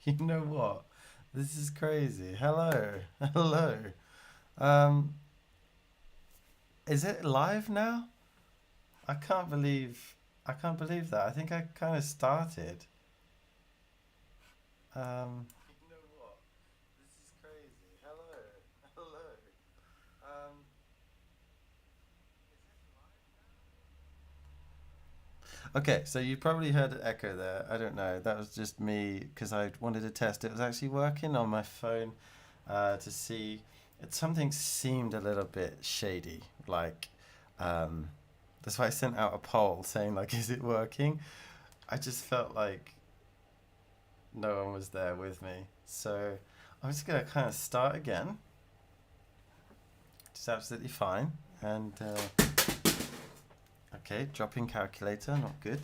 You know what? This is crazy. Hello. Hello. Um, is it live now? I can't believe I can't believe that. I think I kind of started. You know what? This is crazy. Hello. Hello. Um, okay, so you probably heard an echo there. I don't know. That was just me because I wanted to test it was actually working on my phone to see. Something seemed a little bit shady. Um, that's why I sent out a poll saying like, is it working? I just felt like no one was there with me, so I'm just gonna kind of start again. It's absolutely fine. And okay, dropping calculator, not good.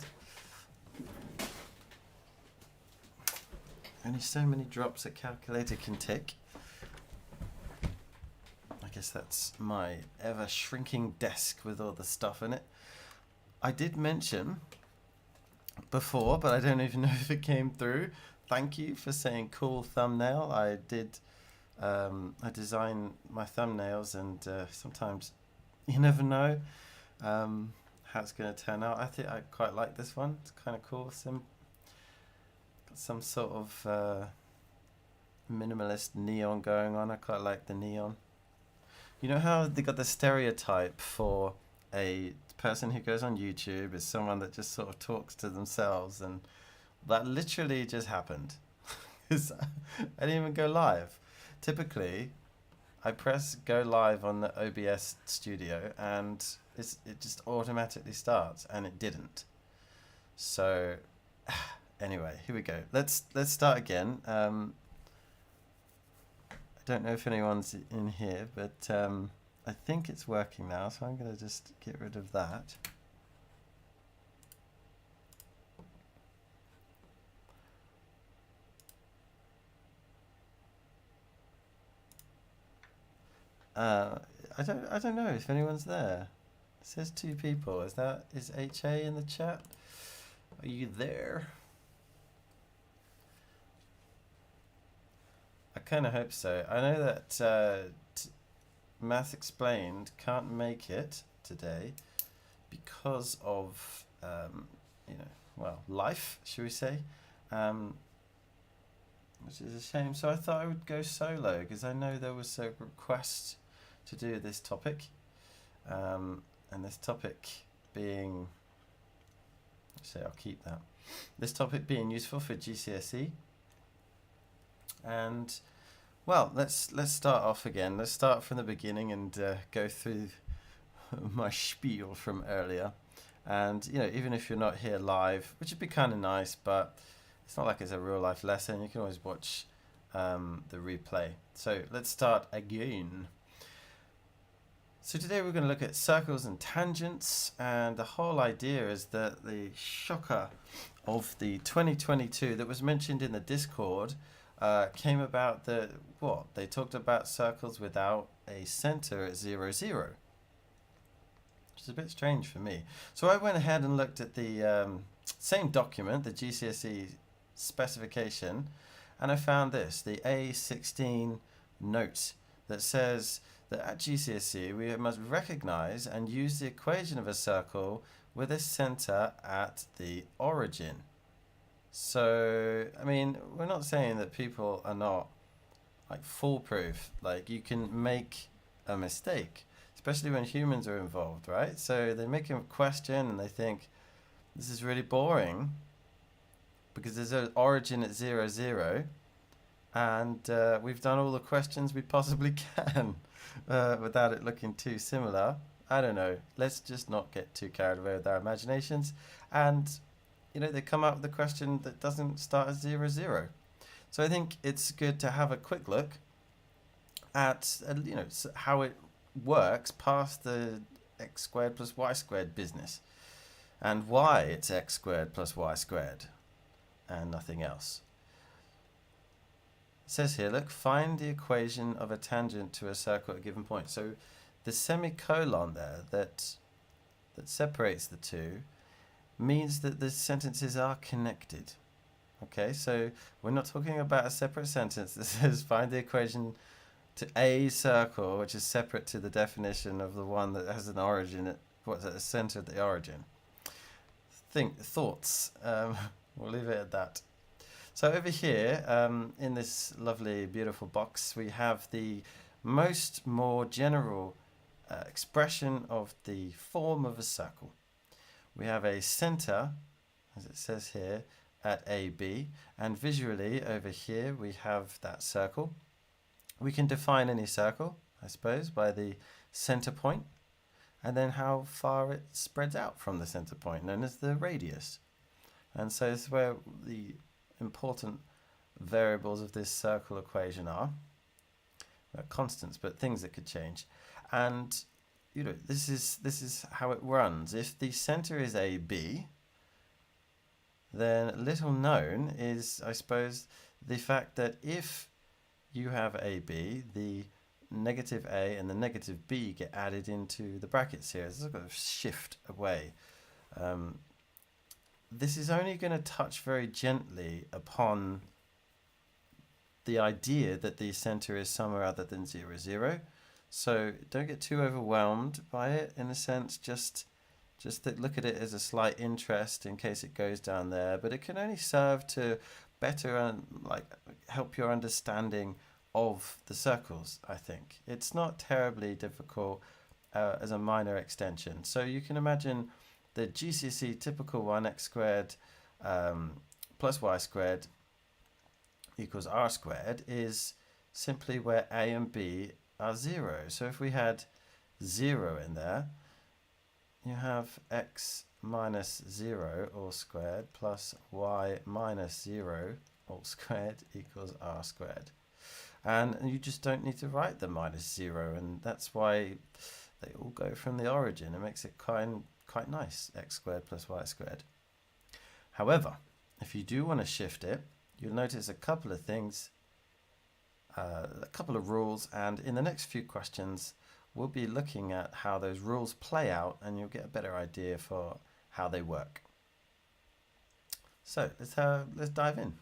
Only so many drops a calculator can take. I guess that's my ever shrinking desk with all the stuff in it. I did mention before, but I don't even know if it came through. Thank you for saying cool thumbnail. I did. I design my thumbnails, and sometimes you never know how it's going to turn out. I think I quite like this one. It's kind of cool. Some sort of minimalist neon going on. I quite like the neon. You know how they got the stereotype for a person who goes on YouTube is someone that just sort of talks to themselves, and that literally just happened. 'Cause I didn't even go live. Typically, I press go live on the OBS studio and it just automatically starts, and it didn't. So anyway, here we go. Let's start again. I don't know if anyone's in here, but I think it's working now, so I'm going to just get rid of that. Uh, I don't know if anyone's there. It says two people. Is HA in the chat? Are you there? I kind of hope so. I know that Math Explained can't make it today because of well, life, should we say? Um, which is a shame. So I thought I would go solo because I know there was a request to do this topic, and this topic being, say, I'll keep that. This topic being useful for GCSE, and well, let's start off again. Let's start from the beginning and go through my spiel from earlier. And even if you're not here live, which would be kind of nice, but it's not like it's a real life lesson. You can always watch the replay. So let's start again. So today we're going to look at circles and tangents, and the whole idea is that the shocker of the 2022 that was mentioned in the Discord came about they talked about circles without a center at 0, 0, which is a bit strange for me. So I went ahead and looked at the same document, the GCSE specification, and I found the A16 note that says that at GCSE we must recognize and use the equation of a circle with a center at the origin. So, I mean, we're not saying that people are not like foolproof. Like, you can make a mistake, especially when humans are involved, right? So they make a question and they think this is really boring because there's an origin at 0, 0, and we've done all the questions we possibly can without it looking too similar. I don't know. Let's just not get too carried away with our imaginations. And they come up with a question that doesn't start at 0, 0. So I think it's good to have a quick look at how it works past the x squared plus y squared business, and why it's x squared plus y squared and nothing else. It says here, look, find the equation of a tangent to a circle at a given point. So the semicolon there that separates the two means that the sentences are connected. Okay, so we're not talking about a separate sentence that says find the equation to a circle, which is separate to the definition of the one that has an origin at what's at the center of the origin. Thoughts. We'll leave it at that. So over here, in this lovely, beautiful box, we have the more general expression of the form of a circle. We have a center, as it says here, at AB, and visually over here we have that circle. We can define any circle, I suppose, by the center point, and then how far it spreads out from the center point, known as the radius. And so this is where the important variables of this circle equation are. Constants, but things that could change. And this is how it runs. If the center is AB, then little known is, I suppose, the fact that if you have AB, the negative A and the negative B get added into the brackets here. It's got to shift away. This is only going to touch very gently upon the idea that the center is somewhere other than 0, 0. So don't get too overwhelmed by it, in a sense. Just look at it as a slight interest in case it goes down there. But it can only serve to better help your understanding of the circles, I think. It's not terribly difficult as a minor extension. So you can imagine the GCSE typical 1x squared plus y squared equals r squared is simply where a and b are 0. So if we had 0 in there, you have x minus 0 all squared plus y minus 0 all squared equals r squared. And you just don't need to write the minus 0, and that's why they all go from the origin. It makes it quite nice, x squared plus y squared. However, if you do want to shift it, you'll notice a couple of things, a couple of rules, and in the next few questions we'll be looking at how those rules play out, and you'll get a better idea for how they work. So let's dive in.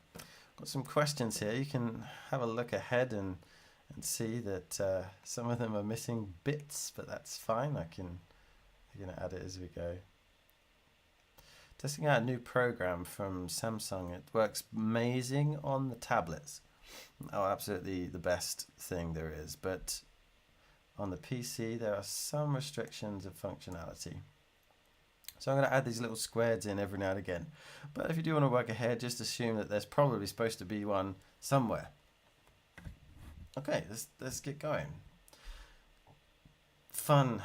Got some questions here. You can have a look ahead and see that some of them are missing bits, but that's fine. I'm going to add it as we go. Testing out a new program from Samsung. It works amazing on the tablets. Oh, absolutely the best thing there is. But on the PC, there are some restrictions of functionality. So I'm going to add these little squares in every now and again. But if you do want to work ahead, just assume that there's probably supposed to be one somewhere. Okay, let's get going. Fun.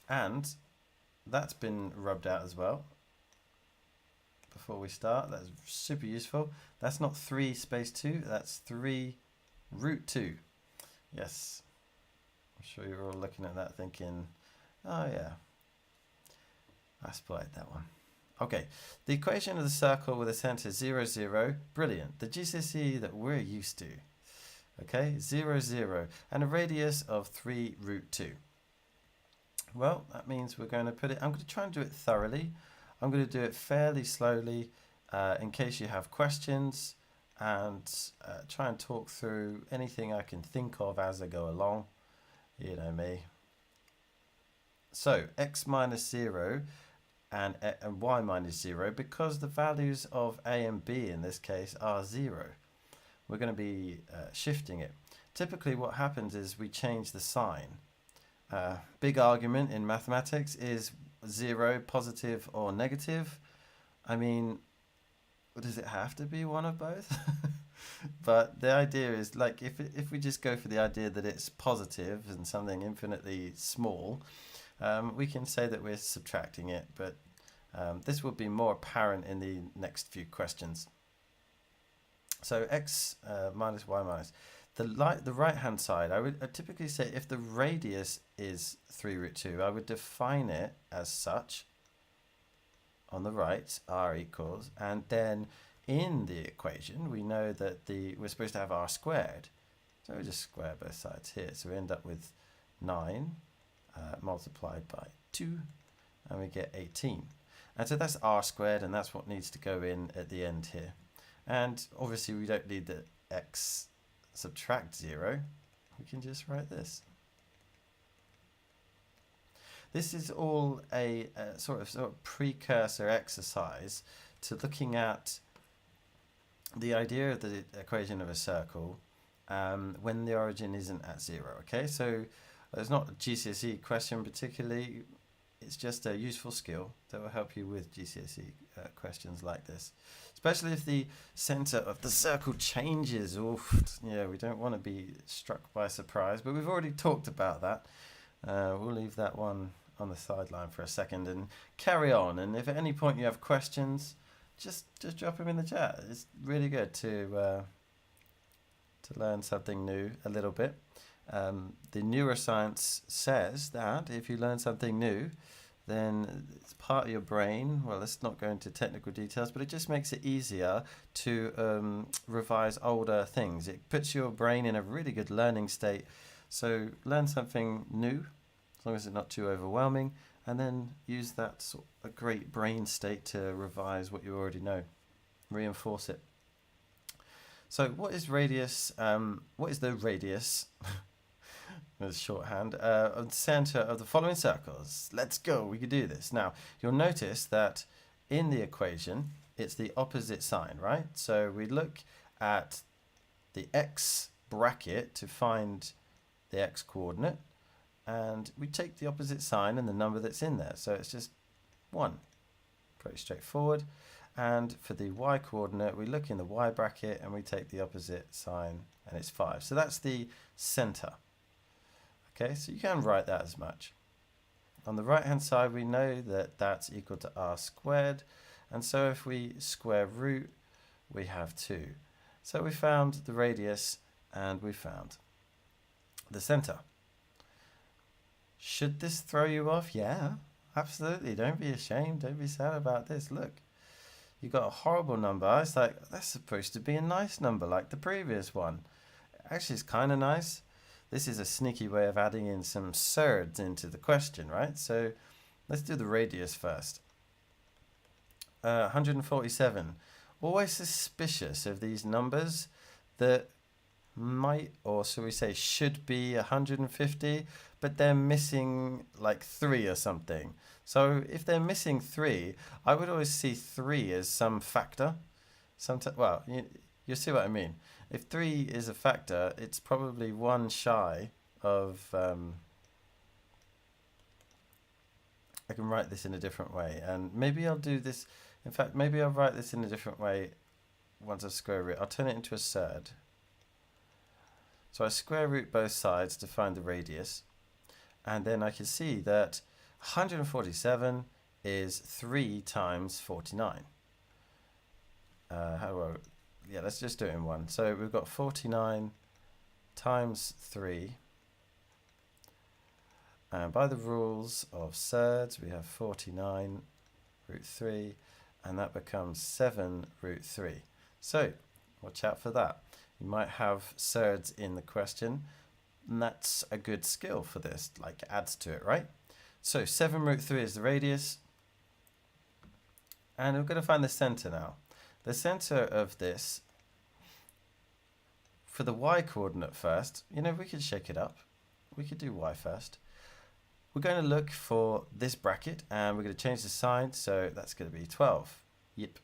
And that's been rubbed out as well. Before we start, that's super useful. That's not 3 space 2, that's 3 root 2. Yes. I'm sure you're all looking at that thinking, oh yeah, I spotted that one. Okay, the equation of the circle with a center 0, 0, brilliant. The GCSE that we're used to. Okay, 0, 0, and a radius of 3 root 2. Well, that means we're going to put it, I'm going to try and do it thoroughly. I'm going to do it fairly slowly in case you have questions, and try and talk through anything I can think of as I go along. You know me. So, x minus 0 and y minus 0, because the values of a and b in this case are 0. We're going to be shifting it. Typically what happens is we change the sign. Big argument in mathematics is 0 positive or negative. I mean, does it have to be one of both? But the idea is, like, if we just go for the idea that it's positive and something infinitely small, we can say that we're subtracting it, but this will be more apparent in the next few questions. So x minus y minus. The right hand side, I'd typically say if the radius is 3 root 2, I would define it as such on the right, r equals, and then in the equation we know that we're supposed to have r squared. So we just square both sides here. So we end up with 9 multiplied by 2, and we get 18. And so that's r squared, and that's what needs to go in at the end here. And obviously we don't need the x subtract 0. We can just write this. This is all a sort of precursor exercise to looking at the idea of the equation of a circle when the origin isn't at 0. Okay, so it's not a GCSE question particularly. It's just a useful skill that will help you with GCSE questions like this, especially if the center of the circle changes. Oof, yeah, we don't want to be struck by surprise, but we've already talked about that. We'll leave that one on the sideline for a second and carry on. And if at any point you have questions, just drop them in the chat. It's really good to learn something new a little bit. The neuroscience says that if you learn something new, then it's part of your brain. Well, let's not go into technical details, but it just makes it easier to revise older things. It puts your brain in a really good learning state. So learn something new, as long as it's not too overwhelming, and then use that sort of a great brain state to revise what you already know. Reinforce it. So what is radius? What is the radius? As shorthand, of the center of the following circles? Let's go, we can do this. Now, you'll notice that in the equation, it's the opposite sign, right? So we look at the x bracket to find the x coordinate, and we take the opposite sign and the number that's in there. So it's just 1. Pretty straightforward. And for the y coordinate, we look in the y bracket and we take the opposite sign, and it's 5. So that's the center. Okay, so you can write that as much. On the right hand side, we know that that's equal to r squared, and so if we square root, we have 2. So we found the radius and we found the center. Should this throw you off? Yeah, absolutely. Don't be ashamed. Don't be sad about this. Look, you got a horrible number. It's like, that's supposed to be a nice number like the previous one. Actually, it's kind of nice. This is a sneaky way of adding in some surds into the question, right? So let's do the radius first. 147. Always suspicious of these numbers that might, or shall we say should be 150, but they're missing like 3 or something. So if they're missing 3, I would always see 3 as some factor. Well, you see what I mean. If 3 is a factor, it's probably 1 shy of... I can write this in a different way, and maybe I'll do this. In fact, maybe I'll write this in a different way once I square root. I'll turn it into a surd. So I square root both sides to find the radius, and then I can see that 147 is 3 times 49. Yeah, let's just do it in one. So we've got 49 times 3. And by the rules of surds, we have 49 root 3, and that becomes 7 root 3. So watch out for that. You might have surds in the question, and that's a good skill for this, like adds to it, right? So 7 root 3 is the radius, and we're going to find the center now. The center of this, for the y coordinate first, we could shake it up. We could do y first. We're going to look for this bracket, and we're going to change the sign, so that's going to be 12. Yep.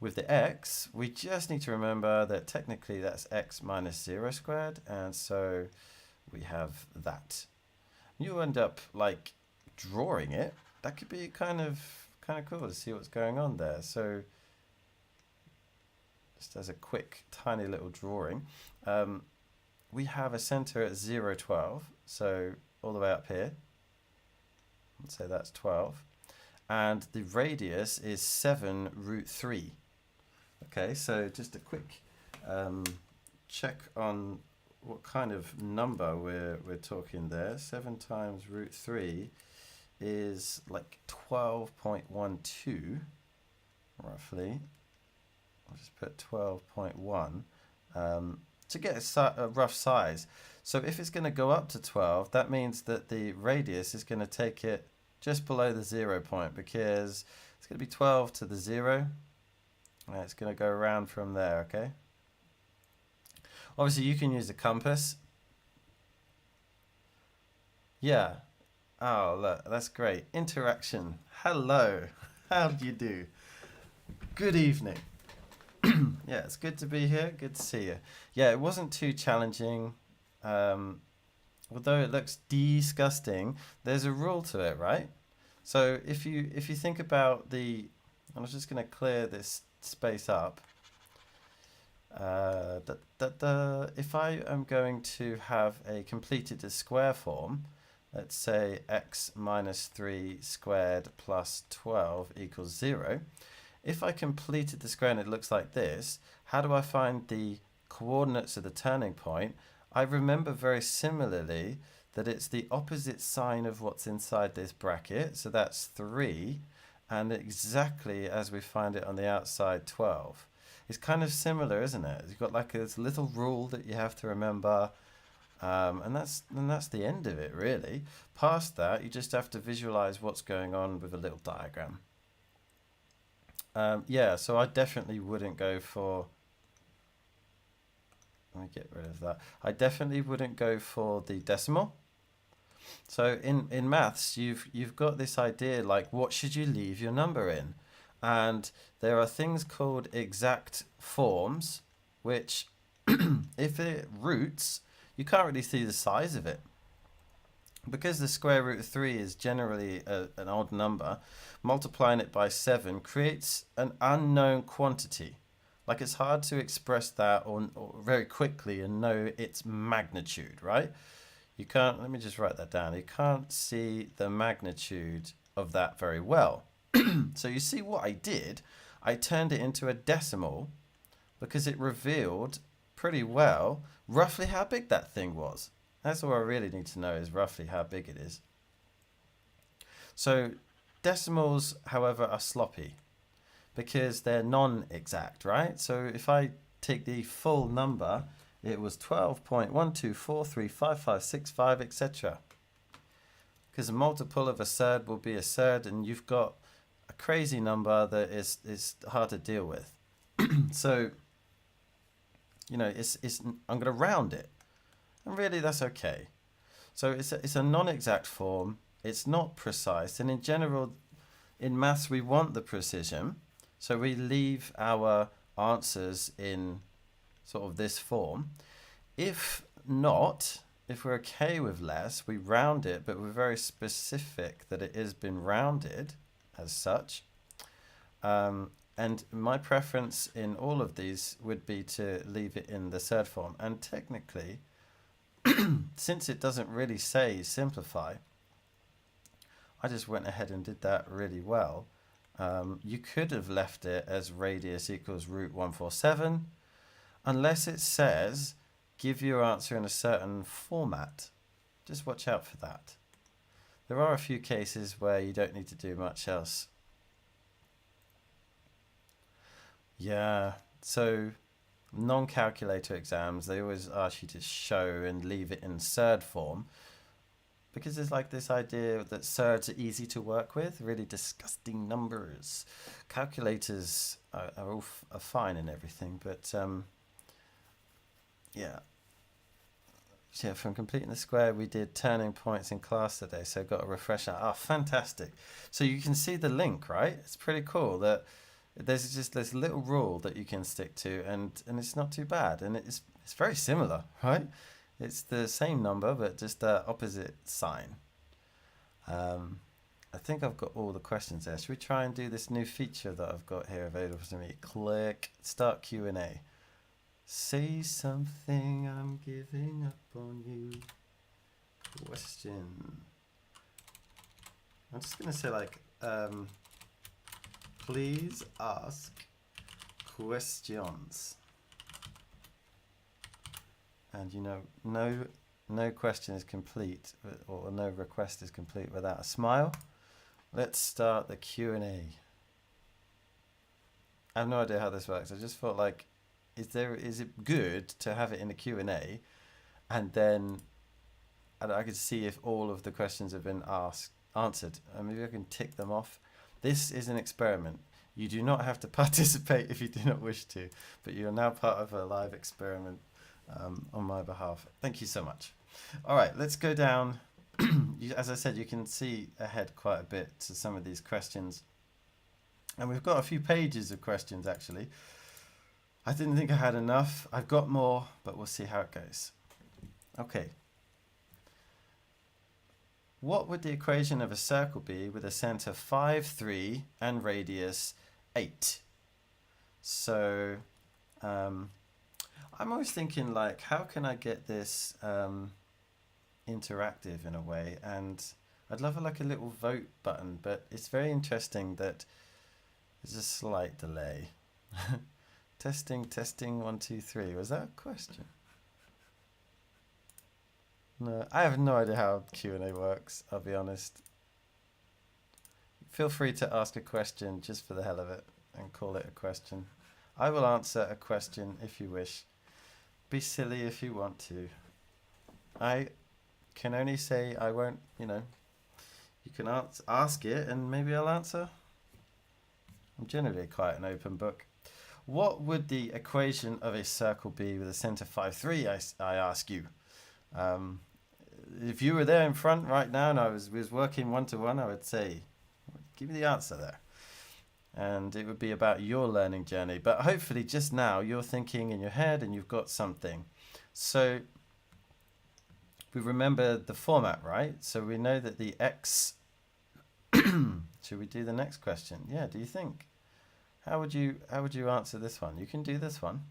With the x, we just need to remember that technically that's x minus 0 squared, and so we have that. You end up like drawing it. That could be kind of cool to see what's going on there. So just as a quick tiny little drawing, we have a center at 0, 12, so all the way up here. Let's say that's 12, and the radius is 7 root 3. Okay, so just a quick check on what kind of number we're talking there. 7 times root 3 is like 12.12 roughly. I'll just put 12.1 to get a rough size. So if it's going to go up to 12, that means that the radius is going to take it just below the 0 point, because it's going to be 12 to the 0. And it's going to go around from there, okay? Obviously, you can use a compass. Yeah. Oh, look, that's great. Interaction. Hello. How do you do? Good evening. Yeah, it's good to be here. Good to see you. Yeah, it wasn't too challenging. Although it looks disgusting, there's a rule to it, right? So if you think about I'm just going to clear this space up. If I am going to have a completed a square form, let's say x minus 3 squared plus 12 equals 0. If I completed the square and it looks like this, how do I find the coordinates of the turning point? I remember very similarly that it's the opposite sign of what's inside this bracket, so that's 3, and exactly as we find it on the outside, 12. It's kind of similar, isn't it? You've got like this little rule that you have to remember, and that's the end of it, really. Past that, you just have to visualize what's going on with a little diagram. Yeah, so I definitely wouldn't go for... Let me get rid of that. I definitely wouldn't go for the decimal. So in maths, you've got this idea like, what should you leave your number in? And there are things called exact forms, which if it roots, you can't really see the size of it. Because the square root of 3 is generally an odd number, multiplying it by 7 creates an unknown quantity. Like, it's hard to express that or very quickly and know its magnitude, right? You can't, let me just write that down. You can't see the magnitude of that very well. So you see what I did? I turned it into a decimal because it revealed pretty well roughly how big that thing was. That's all I really need to know, is roughly how big it is. So decimals, however, are sloppy because they're non-exact, right? So if I take the full number, it was 12.124355565, etc. Because a multiple of a third will be a third, and you've got a crazy number that is hard to deal with. So, you know, I'm going to round it. And really, that's okay. So it's a non-exact form. It's not precise. And in general, in maths, we want the precision. So we leave our answers in sort of this form. If not, if we're okay with less, we round it, but we're very specific that it has been rounded as such. And my preference in all of these would be to leave it in the third form. And technically, since it doesn't really say simplify, I just went ahead and did that really well. You could have left it as radius equals root 147, unless it says give your answer in a certain format. Just watch out for that. There are a few cases where you don't need to do much else. Yeah, so non-calculator exams, they always ask you to show and leave it in third form, because there's like this idea that thirds are easy to work with, really disgusting numbers. Calculators are fine and everything, but yeah. So yeah, from completing the square, we did turning points in class today, so got a refresher. Ah, fantastic. So you can see the link, right? It's pretty cool that there's just this little rule that you can stick to, and it's not too bad, and it's very similar, right? It's the same number, but just the opposite sign. I think I've got all the questions there. Should we try and do this new feature that I've got here available to me? Click Start Q&A. Say something, I'm giving up on you. Question. I'm just going to say like, please ask questions. And you know, no question is complete, or no request is complete without a smile. Let's start the Q&A. I have no idea how this works. I just thought like, is it good to have it in the Q&A, and then I could see if all of the questions have been asked answered. Maybe I can tick them off. This is an experiment. You do not have to participate if you do not wish to, but you are now part of a live experiment on my behalf. Thank you so much. All right, let's go down. As I said, you can see ahead quite a bit to some of these questions. And we've got a few pages of questions, actually. I didn't think I had enough. I've got more, but we'll see how it goes. Okay. What would the equation of a circle be with a center 5, 3 and radius 8? So I'm always thinking, like, how can I get this interactive in a way? And I'd love like a little vote button, but it's very interesting that there's a slight delay. Testing, 1, 2, 3. Was that a question? No, I have no idea how Q&A works, I'll be honest. Feel free to ask a question just for the hell of it and call it a question. I will answer a question if you wish. Be silly if you want to. I can only say I won't, you can ask it and maybe I'll answer. I'm generally quite an open book. What would the equation of a circle be with a center 5, 3, I ask you? If you were there in front right now and I was working one-to-one, I would say, give me the answer there. And it would be about your learning journey. But hopefully just now you're thinking in your head and you've got something. So we remember the format, right? So we know that the x... Should we do the next question? Yeah, do you think? How would you answer this one? You can do this one.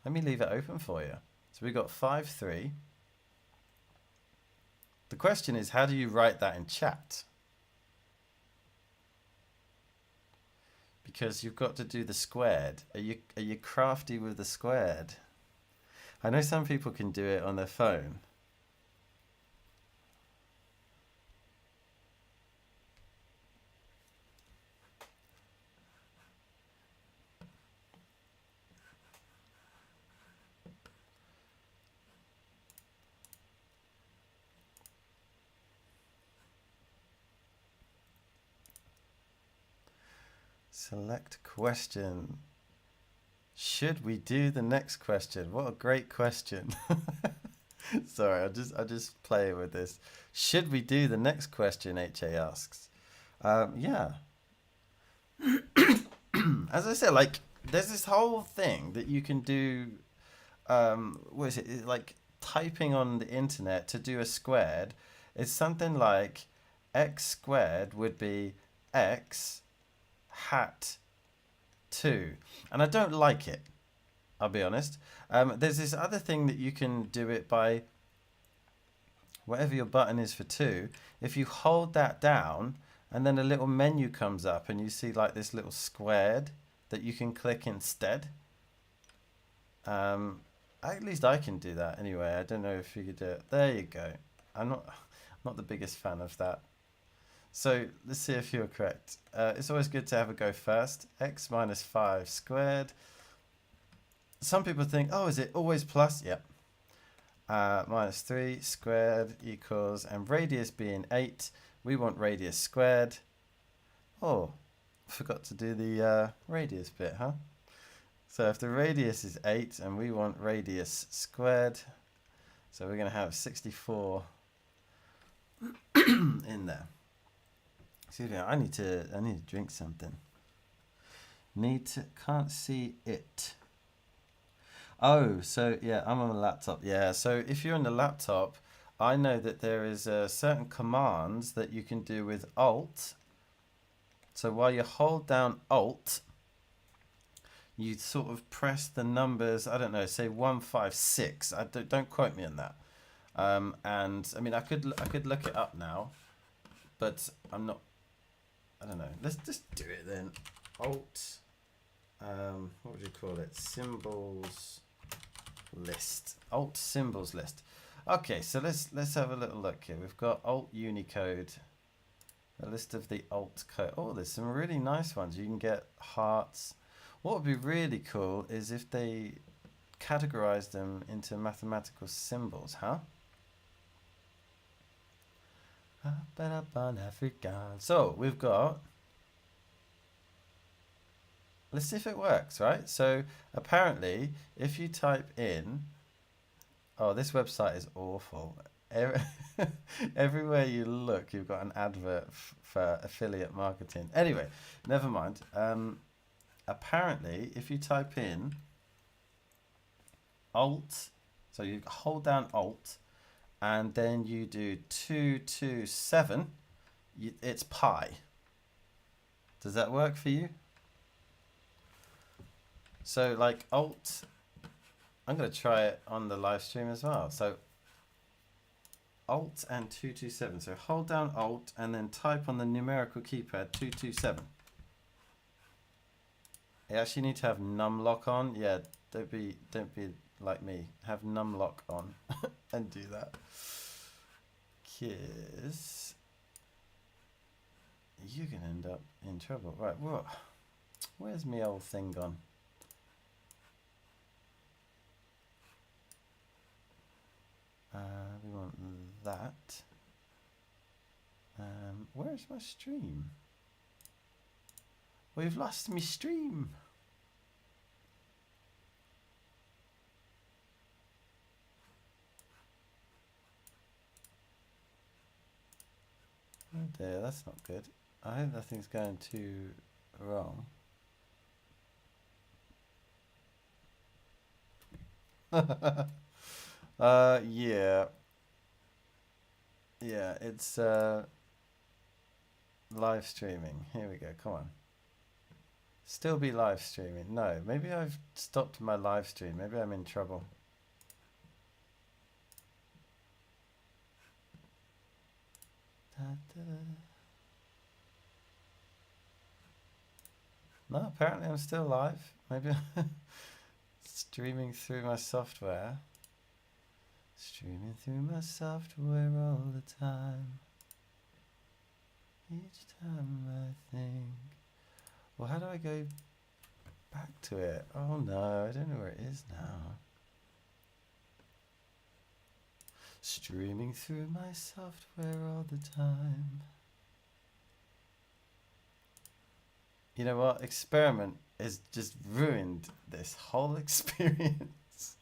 Let me leave it open for you. So we got 5, 3. The question is, how do you write that in chat? Because you've got to do the squared. Are you crafty with the squared? I know some people can do it on their phone. Select question. Should we do the next question? What a great question. Sorry, I'll just play with this. Should we do the next question, HA asks. Yeah. As I said, like, there's this whole thing that you can do, what is it? It's like typing on the internet to do a squared. It's something like x squared would be x hat 2, and I don't like it, I'll be honest. There's this other thing that you can do it by, whatever your button is for 2, if you hold that down and then a little menu comes up and you see like this little squared that you can click instead. At least I can do that anyway. I don't know if you could do it. There you go. I'm not the biggest fan of that. So let's see if you're correct. It's always good to have a go first. X minus 5 squared. Some people think, oh, is it always plus? Yep. Minus 3 squared equals, and radius being 8, we want radius squared. Oh, forgot to do the radius bit, huh? So if the radius is 8 and we want radius squared, so we're going to have 64 in there. Excuse me, I need to drink something. Can't see it. Oh, so yeah, I'm on a laptop. Yeah, so if you're on the laptop, I know that there is certain commands that you can do with Alt. So while you hold down Alt, you sort of press the numbers, I don't know, say 1, 5, 6. Don't quote me on that. And I mean, I could look it up now, but I'm not. I don't know. Let's just do it then. Alt. What would you call it? Symbols list. Alt symbols list. Okay, so let's have a little look here. We've got Alt Unicode. A list of the alt code. Oh, there's some really nice ones. You can get hearts. What would be really cool is if they categorize them into mathematical symbols, huh? Africa. So we've got. Let's see if it works, right? So apparently, if you type in, oh, this website is awful. Everywhere you look, you've got an advert for affiliate marketing. Anyway, never mind. Apparently, if you type in Alt, so you hold down Alt, and then you do 227, it's pi. Does that work for you? So like Alt, I'm going to try it on the live stream as well. So Alt and 227. So hold down Alt and then type on the numerical keypad 227. You actually need to have numlock on. Yeah, don't be like me. Have numlock on and do that. Because you're going to end up in trouble. Right, what? Where's my old thing gone? We want that. Where's my stream? We've lost my stream. Oh dear, that's not good. I hope nothing's going too wrong. Yeah. Yeah, it's live streaming. Here we go, come on. Still be live streaming. No, maybe I've stopped my live stream. Maybe I'm in trouble. No, apparently I'm still live. Maybe I'm streaming through my software. Streaming through my software all the time. Each time I think, well, how do I go back to it? Oh no, I don't know where it is now. Streaming through my software all the time. You know what? Experiment has just ruined this whole experience.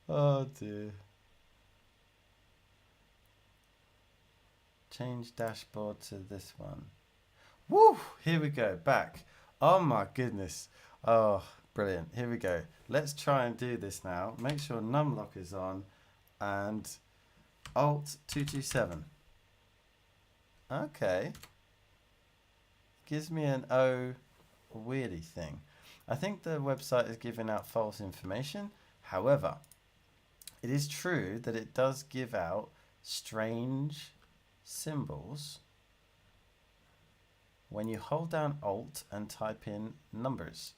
Oh dear. Change dashboard to this one. Woo! Here we go. Back. Oh my goodness. Oh, brilliant. Here we go. Let's try and do this now. Make sure numlock is on and Alt 227. Okay. Gives me an O weirdy thing. I think the website is giving out false information. However, it is true that it does give out strange symbols when you hold down Alt and type in numbers.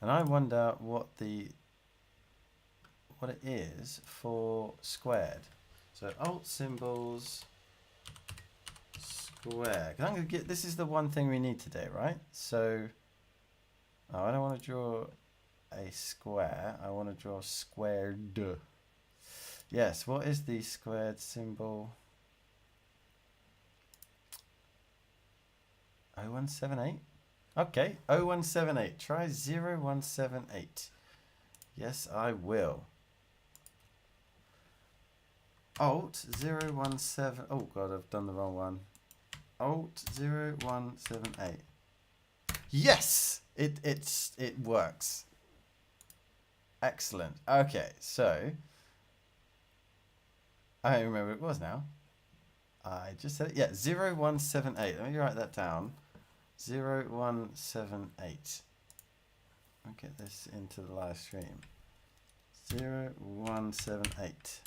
And I wonder what it is for squared. So Alt symbols square. 'Cause I'm gonna get, this is the one thing we need today, right? So I don't want to draw a square. I want to draw squared. Yes, what is the squared symbol? 0178? Okay, 0178. Try 0178. Yes, I will. Alt 017. Oh god, I've done the wrong one. Alt 0178. Yes! It works. Excellent. Okay, so I don't remember what it was now. I just said it. Yeah, 0178. Let me write that down. 0178. I'll get this into the live stream. 0178.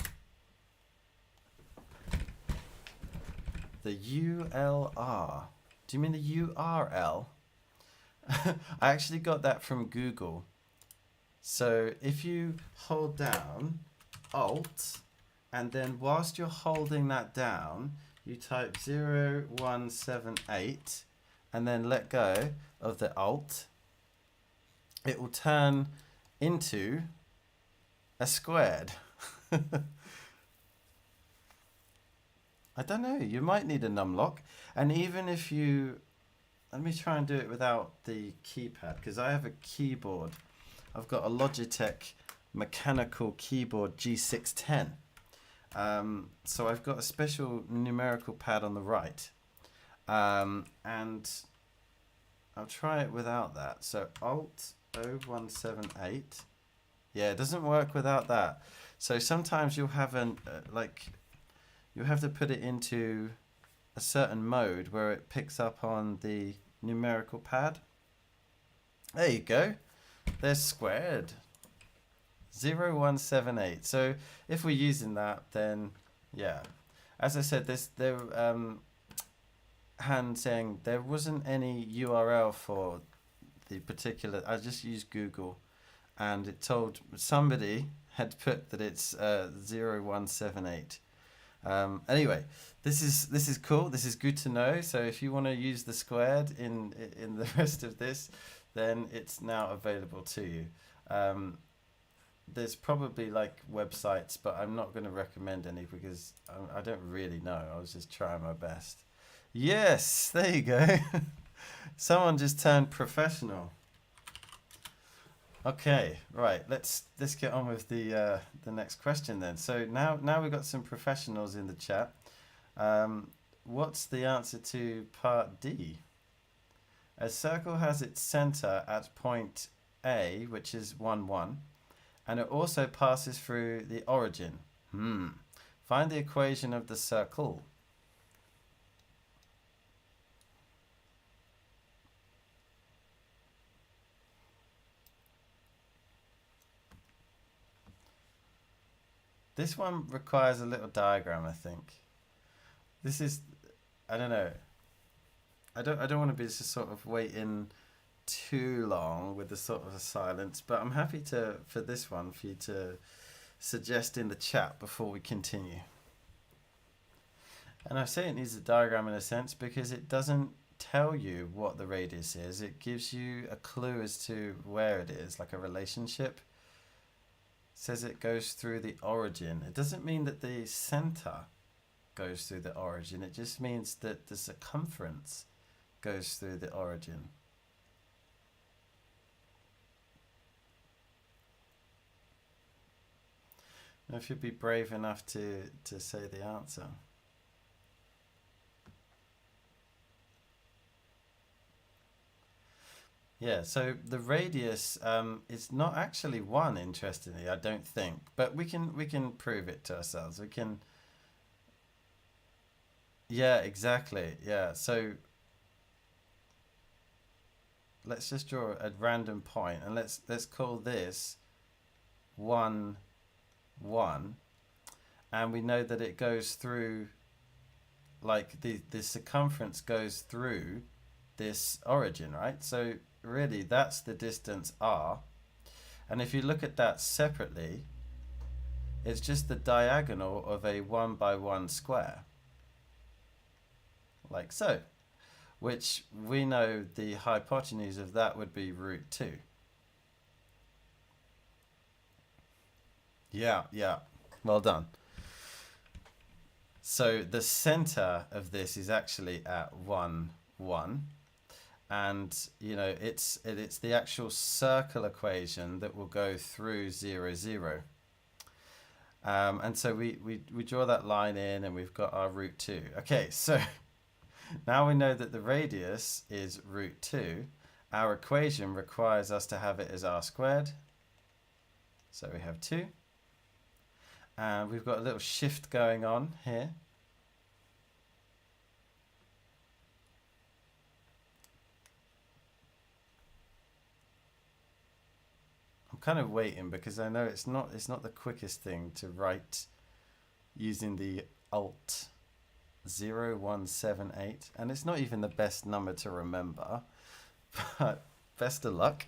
The ULR. Do you mean the URL? I actually got that from Google. So if you hold down Alt, and then whilst you're holding that down, you type 0178 and then let go of the Alt, it will turn into a squared. I don't know. You might need a numlock. And even if you, let me try and do it without the keypad because I have a keyboard. I've got a Logitech mechanical keyboard G610. So I've got a special numerical pad on the right. And I'll try it without that. So Alt 0178. Yeah, it doesn't work without that. So sometimes you'll have you have to put it into a certain mode where it picks up on the numerical pad. There you go. There's squared. 0178. So if we're using that, then yeah. As I said, hand saying there wasn't any URL for the particular. I just used Google, and it told somebody had put that it's 0178. Anyway, this is cool. This is good to know. So if you want to use the squared in the rest of this, then it's now available to you. There's probably like websites, but I'm not going to recommend any because I don't really know. I was just trying my best. Yes, there you go. Someone just turned professional. Okay, right. Let's get on with the next question then. So now we've got some professionals in the chat. What's the answer to part D? A circle has its center at point A, which is 1, 1, and it also passes through the origin. Find the equation of the circle. This one requires a little diagram, I think. This is, I don't know. I don't want to be just sort of waiting too long with the sort of a silence, but I'm happy for this one for you to suggest in the chat before we continue. And I say it needs a diagram in a sense because it doesn't tell you what the radius is. It gives you a clue as to where it is, like a relationship. Says it goes through the origin. It doesn't mean that the center goes through the origin. It just means that the circumference goes through the origin. Now, if you'd be brave enough to say the answer. Yeah, so the radius is not actually 1, interestingly, I don't think, but we can prove it to ourselves. We can. Yeah, exactly. Yeah, so let's just draw a random point and let's call this 1, 1, and we know that it goes through, like the circumference goes through this origin, right? So really that's the distance r, and if you look at that separately, it's just the diagonal of a 1 by 1 square, like so, which we know the hypotenuse of that would be √2. Yeah, well done. So the center of this is actually at 1, 1. And you know it's the actual circle equation that will go through 0, 0. And so we draw that line in and we've got our √2. Okay, so now we know that the radius is √2. Our equation requires us to have it as r squared. So we have 2. And we've got a little shift going on here. Kind of waiting because I know it's not the quickest thing to write using the Alt 0178, and it's not even the best number to remember, but best of luck.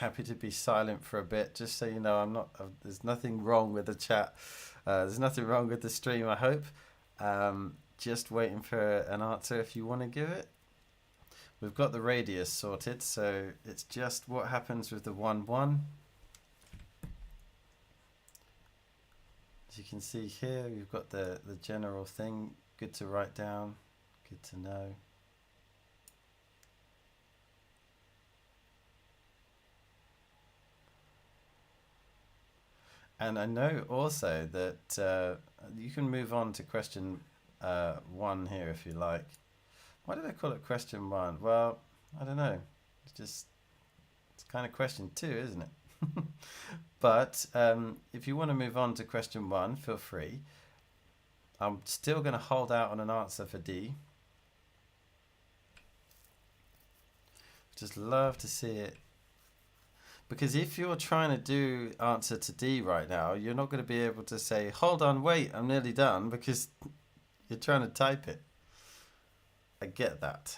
happy to be silent for a bit, just so you know I'm not. There's nothing wrong with the chat. There's nothing wrong with the stream, I hope. Just waiting for an answer if you want to give it. We've got the radius sorted, so it's just what happens with the 1, 1. As you can see here, we've got the general thing. Good to write down, good to know. And I know also that you can move on to question 1 here if you like. Why did I call it question 1? Well, I don't know. It's kind of question 2, isn't it? But if you want to move on to question 1, feel free. I'm still going to hold out on an answer for D. Just love to see it. Because if you're trying to do answer to D right now, you're not going to be able to say, hold on, wait, I'm nearly done, because you're trying to type it. I get that.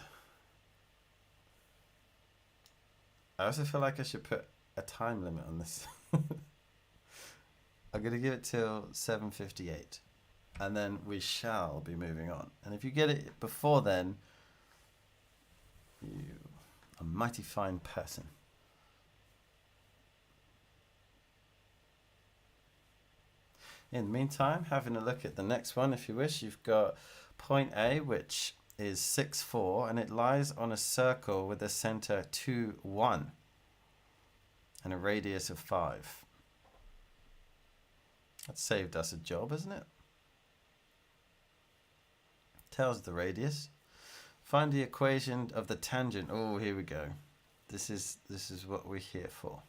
I also feel like I should put a time limit on this. I'm going to give it till 7:58. And then we shall be moving on. And if you get it before then, you are a mighty fine person. In the meantime, having a look at the next one, if you wish, you've got point A, which is 6, 4, and it lies on a circle with a center 2, 1, and a radius of 5. That saved us a job, isn't it? Tells the radius. Find the equation of the tangent. Oh, here we go. This is what we're here for.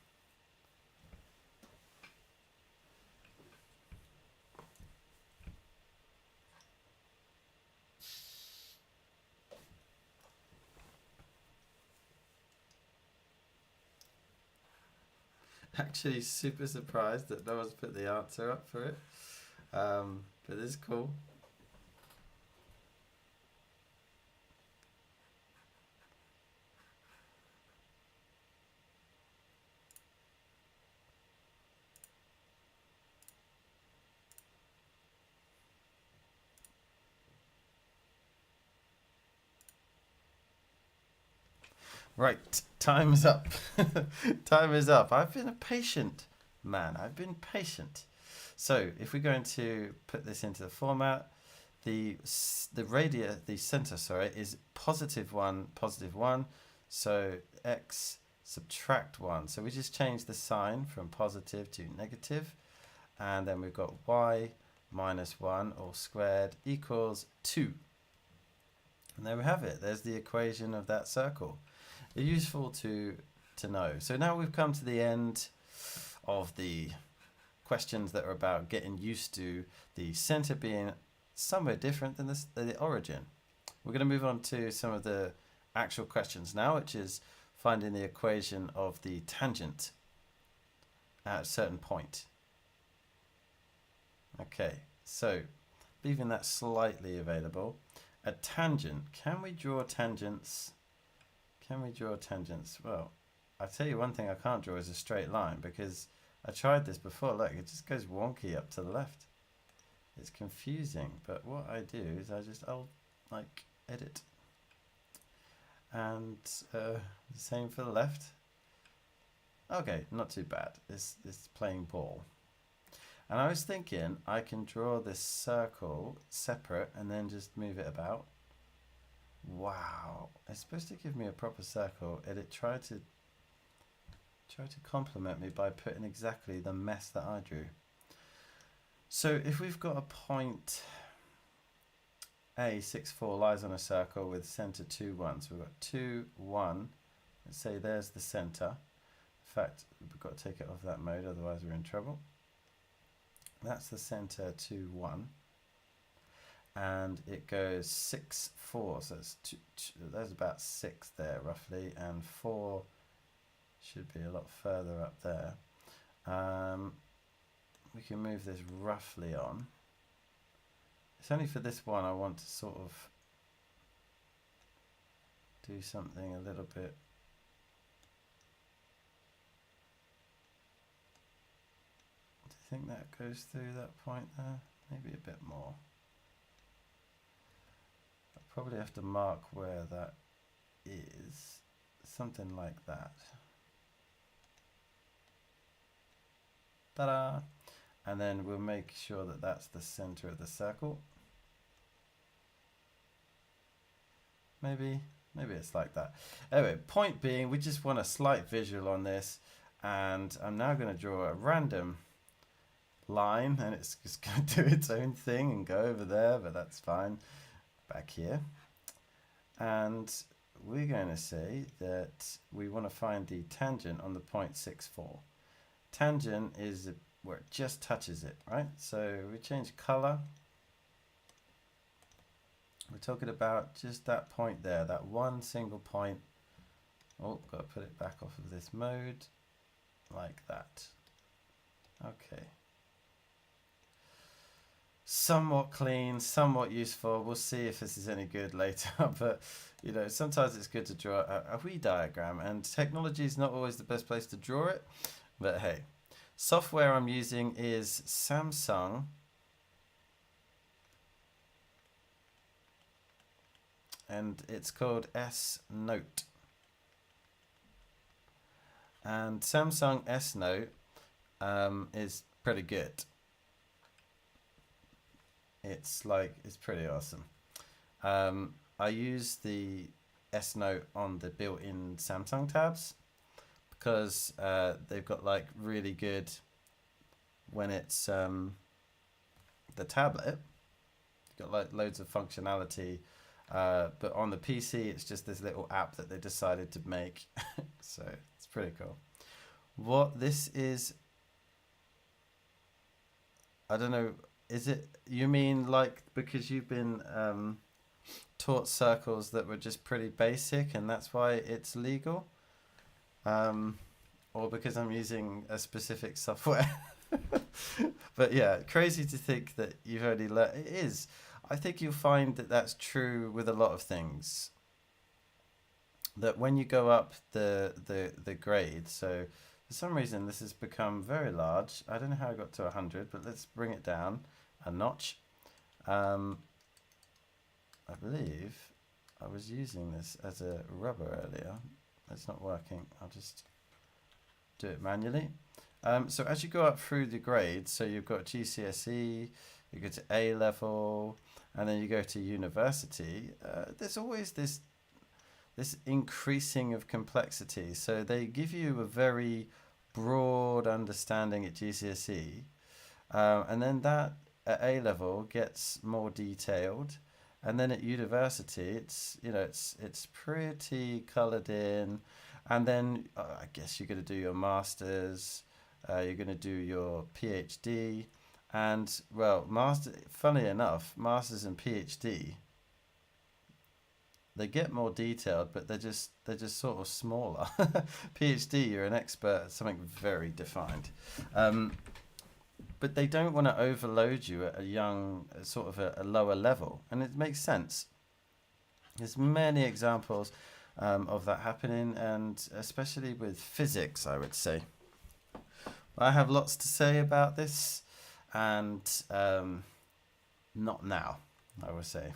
Actually super surprised that no one's put the answer up for it, but it's cool. Right, time is up. Time is up. I've been a patient man. I've been patient. So if we're going to put this into the format, the center, sorry, is +1, +1. So x subtract 1. So we just change the sign from positive to negative. And then we've got y minus 1 all squared equals 2. And there we have it. There's the equation of that circle. Useful to know. So now we've come to the end of the questions that are about getting used to the center being somewhere different than the origin. We're going to move on to some of the actual questions now, which is finding the equation of the tangent at a certain point. Okay, so leaving that slightly available. A tangent. Can we draw tangents? Can we draw tangents? Well, I'll tell you one thing I can't draw is a straight line, because I tried this before. Look, it just goes wonky up to the left. It's confusing, but what I do is I'll like edit. And same for the left. Okay, not too bad. It's playing ball. And I was thinking I can draw this circle separate and then just move it about. Wow, it's supposed to give me a proper circle, and it tried to compliment me by putting exactly the mess that I drew. So if we've got a point A, 6, 4 lies on a circle with center 2, 1. So we've got 2, 1. Let's say there's the center. In fact, we've got to take it off that mode, otherwise we're in trouble. That's the center 2, 1. And it goes 6, 4, so it's there's about 6 there roughly, and 4 should be a lot further up there. We can move this roughly on. It's only for this one I want to sort of do something a little bit think that goes through that point there? Maybe a bit more. I probably have to mark where that is. Something like that. Ta-da! And then we'll make sure that that's the center of the circle. Maybe it's like that. Anyway, point being, we just want a slight visual on this, and I'm now going to draw a random line, and it's just going to do its own thing and go over there, but that's fine. Back here. And we're going to say that we want to find the tangent on the point 64. Tangent is where it just touches it, right? So we change color. We're talking about just that point there, that one single point. Oh, got to put it back off of this mode, like that. Okay. Somewhat clean, somewhat useful. We'll see if this is any good later, but you know, sometimes it's good to draw a wee diagram, and technology is not always the best place to draw it, but hey. Software I'm using is Samsung, and it's called S Note. And Samsung S Note is pretty good. It's pretty awesome. I use the S Note on the built-in Samsung tabs because they've got like really good, when it's the tablet, you've got like loads of functionality, but on the PC it's just this little app that they decided to make. So it's pretty cool. What this is, I don't know, is it, you mean like because you've been taught circles that were just pretty basic and that's why it's legal? Or because I'm using a specific software? But yeah, crazy to think that you've already learned. It is. I think you'll find that that's true with a lot of things. That when you go up the grade, so for some reason this has become very large. I don't know how I got to 100, but let's bring it down a notch. I believe I was using this as a rubber earlier. It's not working. I'll just do it manually. So as you go up through the grades, so you've got GCSE, you go to A level, and then you go to university, there's always this increasing of complexity. So they give you a very broad understanding at GCSE, and then that at A level gets more detailed, and then at university it's it's pretty coloured in, and then I guess you're going to do your masters, you're going to do your PhD, and well, funny enough, masters and PhD, they get more detailed, but they're just sort of smaller. PhD, you're an expert at something very defined, but they don't want to overload you at a lower level, and it makes sense. There's many examples of that happening, and especially with physics, I would say. I have lots to say about this, and not now, I would say.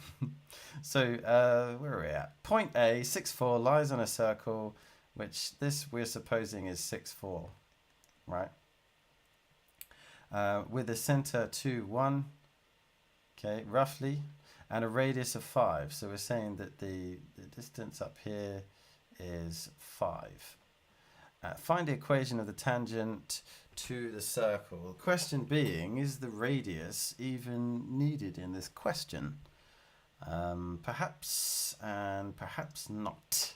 So where are we at? Point A, 6,4, lies on a circle, which this we're supposing is 6,4, right? With a center 2, 1, okay, roughly, and a radius of 5. So we're saying that the distance up here is 5. Find the equation of the tangent to the circle. The question being, is the radius even needed in this question? Perhaps, and perhaps not.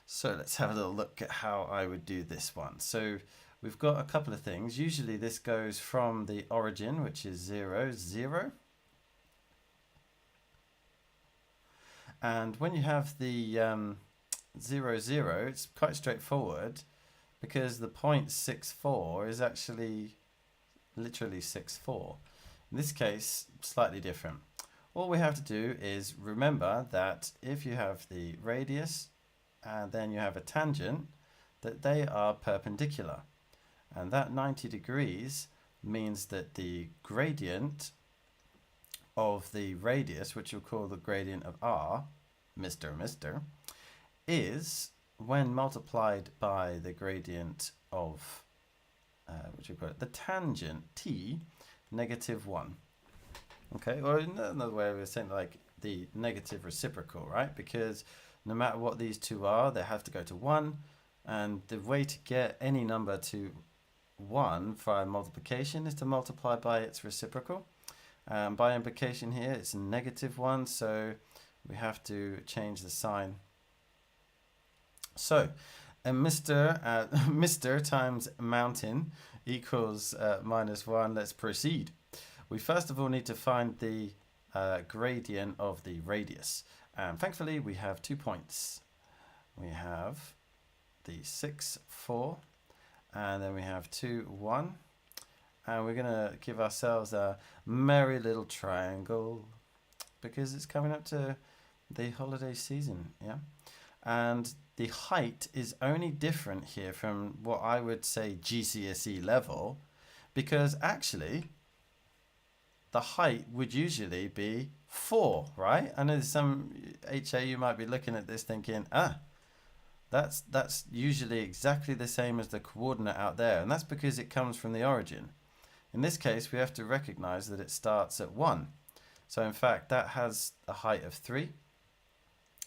So let's have a little look at how I would do this one. So we've got a couple of things. Usually this goes from the origin, which is 0, 0. And when you have the 0, 0, it's quite straightforward, because the point 6,4 is actually literally 6,4. In this case, slightly different. All we have to do is remember that if you have the radius and then you have a tangent, that they are perpendicular. And that 90 degrees means that the gradient of the radius, which we'll call the gradient of r, Mr., is, when multiplied by the gradient of, what do you call it, the tangent t, -1. Okay, or another way of saying like the negative reciprocal, right? Because no matter what these two are, they have to go to 1. And the way to get any number to 1 via multiplication is to multiply by its reciprocal. By implication here, it's a -1, so we have to change the sign. So, Mr. times mountain equals -1. Let's proceed. We first of all need to find the gradient of the radius. Thankfully, we have 2 points. We have the 6, 4, and then we have 2, 1. And we're going to give ourselves a merry little triangle because it's coming up to the holiday season, yeah? And the height is only different here from what I would say GCSE level, because actually the height would usually be 4, right? I know there's some HA you might be looking at this thinking, that's usually exactly the same as the coordinate out there, and that's because it comes from the origin. In this case, we have to recognize that it starts at 1. So in fact, that has a height of 3,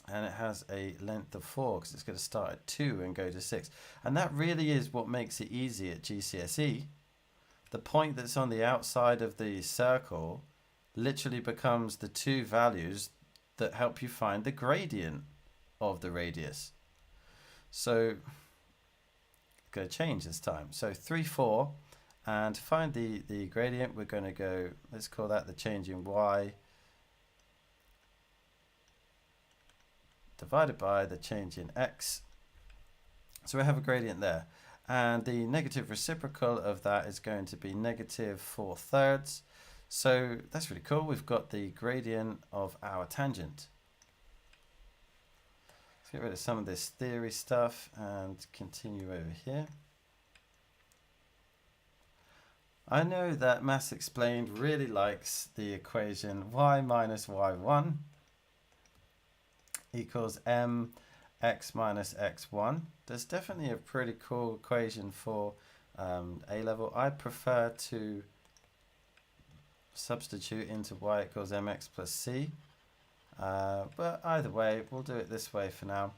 and it has a length of 4 because it's going to start at 2 and go to 6. And that really is what makes it easy at GCSE. The point that's on the outside of the circle literally becomes the two values that help you find the gradient of the radius. So I'm going to change this time. So 3, 4, and to find the gradient, we're going to go, let's call that the change in y divided by the change in x. So we have a gradient there. And the negative reciprocal of that is going to be -4/3. So that's really cool. We've got the gradient of our tangent. Let's get rid of some of this theory stuff and continue over here. I know that Maths Explained really likes the equation y minus y1 equals mx minus x1. That's definitely a pretty cool equation for A level. I prefer to substitute into y equals mx plus c. But either way, we'll do it this way for now.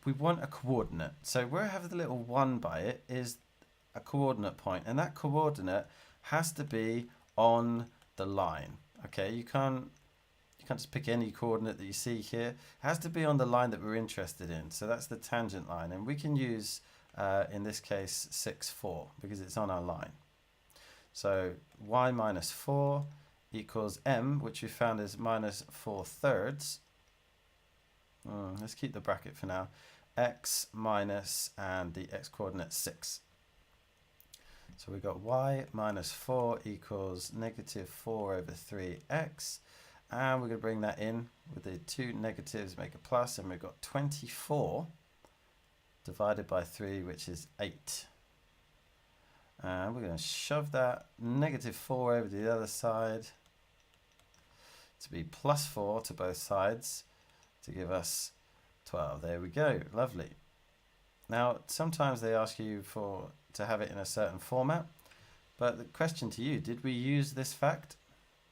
We want a coordinate. So where I have the little 1 by it is a coordinate point, and that coordinate has to be on the line. Okay, you can't just pick any coordinate that you see here. It has to be on the line that we're interested in. So that's the tangent line, and we can use in this case 6, 4 because it's on our line. So y minus 4 equals m, which we found is -4/3. Let's keep the bracket for now. X minus, and the x coordinate 6. So we've got y minus 4 equals -4/3x. And we're going to bring that in with the two negatives, make a plus, and we've got 24 divided by 3, which is 8. And we're going to shove that -4 over to the other side to be +4 to both sides to give us 12. There we go. Lovely. Now, sometimes they ask you to have it in a certain format, but the question to you, did we use this fact?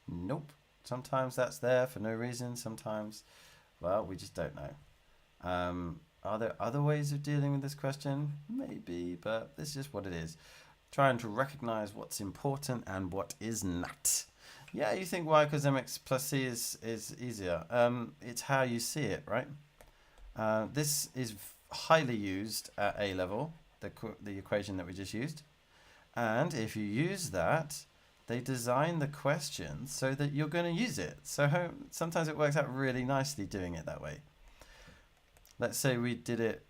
Nope. Sometimes that's there for no reason. Sometimes, well, we just don't know. Are there other ways of dealing with this question? Maybe, but it's just what it is. Trying to recognize what's important and what is not. Yeah, you think y equals mx plus c is easier. It's how you see it, right? This is highly used at A level, the equation that we just used. And if you use that, they design the questions so that you're going to use it. So sometimes it works out really nicely doing it that way. Let's say we did it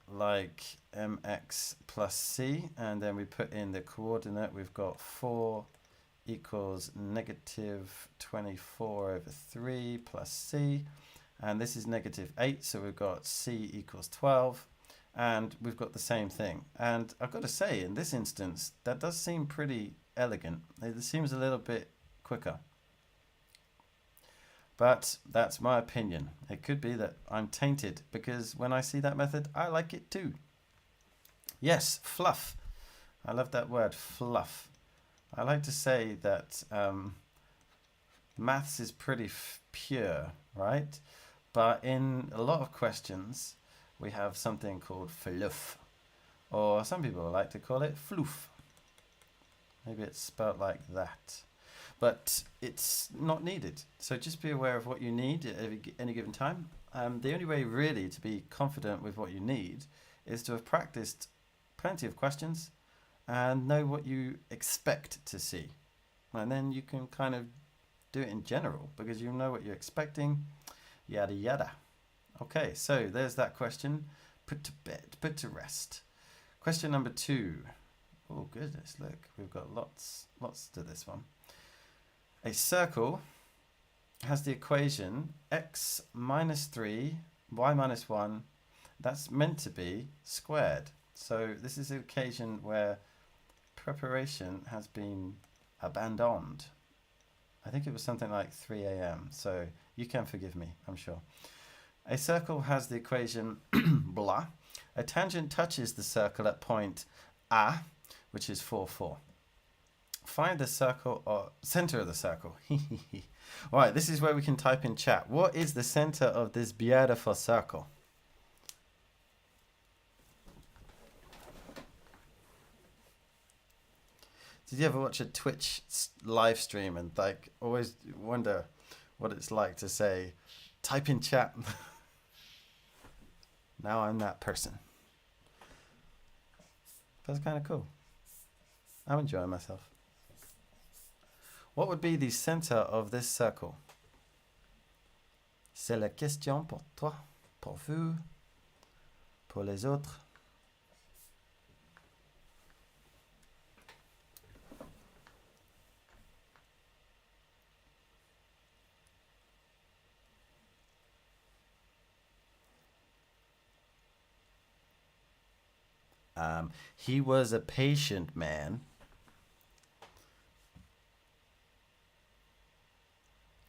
like mx plus c, and then we put in the coordinate. We've got 4 equals -24/3 plus c, and this is -8, so we've got c equals 12, and we've got the same thing. And I've got to say, in this instance, that does seem pretty elegant. It seems a little bit quicker. But that's my opinion. It could be that I'm tainted, because when I see that method, I like it too. Yes, fluff. I love that word, fluff. I like to say that maths is pretty pure, right? But in a lot of questions, we have something called fluff, or some people like to call it floof. Maybe it's spelled like that, but it's not needed. So just be aware of what you need at any given time. The only way really to be confident with what you need is to have practiced plenty of questions and know what you expect to see. And then you can kind of do it in general because you know what you're expecting, yada yada. Okay, so there's that question. Put to bed, put to rest. Question number 2. Oh goodness, look, we've got lots to this one. A circle has the equation x minus 3, y minus 1. That's meant to be squared. So this is an occasion where preparation has been abandoned. I think it was something like 3 a.m. So you can forgive me, I'm sure. A circle has the equation blah. A tangent touches the circle at point A, which is 4, 4. Find the circle or center of the circle. All right, this is where we can type in chat. What is the center of this beautiful circle? Did you ever watch a Twitch live stream and like always wonder what it's like to say, type in chat? Now I'm that person. That's kind of cool. I'm enjoying myself. What would be the center of this circle? C'est la question pour toi, pour vous, pour les autres. He was a patient man.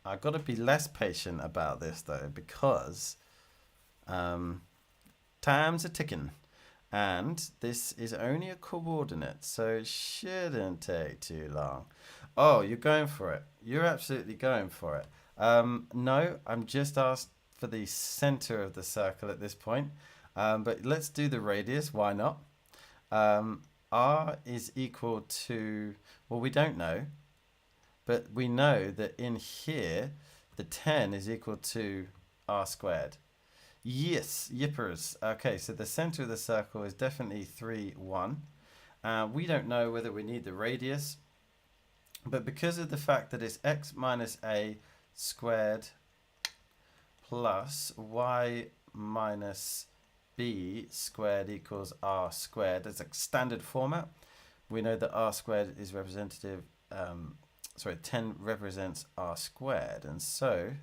I've got to be less patient about this though, because time's a ticking, and this is only a coordinate, so it shouldn't take too long. Oh, you're going for it. You're absolutely going for it. No, I'm just asked for the center of the circle at this point, but let's do the radius. Why not? R is equal to, well, we don't know, but we know that in here, the 10 is equal to R squared. Yes, yippers. Okay, so the center of the circle is definitely 3, 1. We don't know whether we need the radius, but because of the fact that it's x minus a squared plus y minus b squared equals r squared. That's a standard format. We know that r squared is representative, 10 represents r squared, and so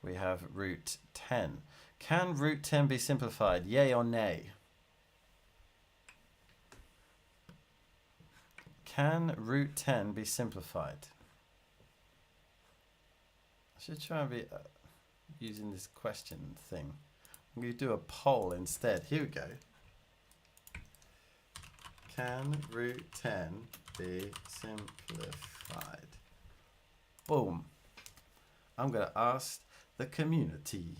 we have root 10. Can root 10 be simplified? Yay or nay? Can root 10 be simplified? I should try and be using this question thing. I'm going to do a poll instead. Here we go. Can root 10 be simplified? Boom. I'm going to ask the community.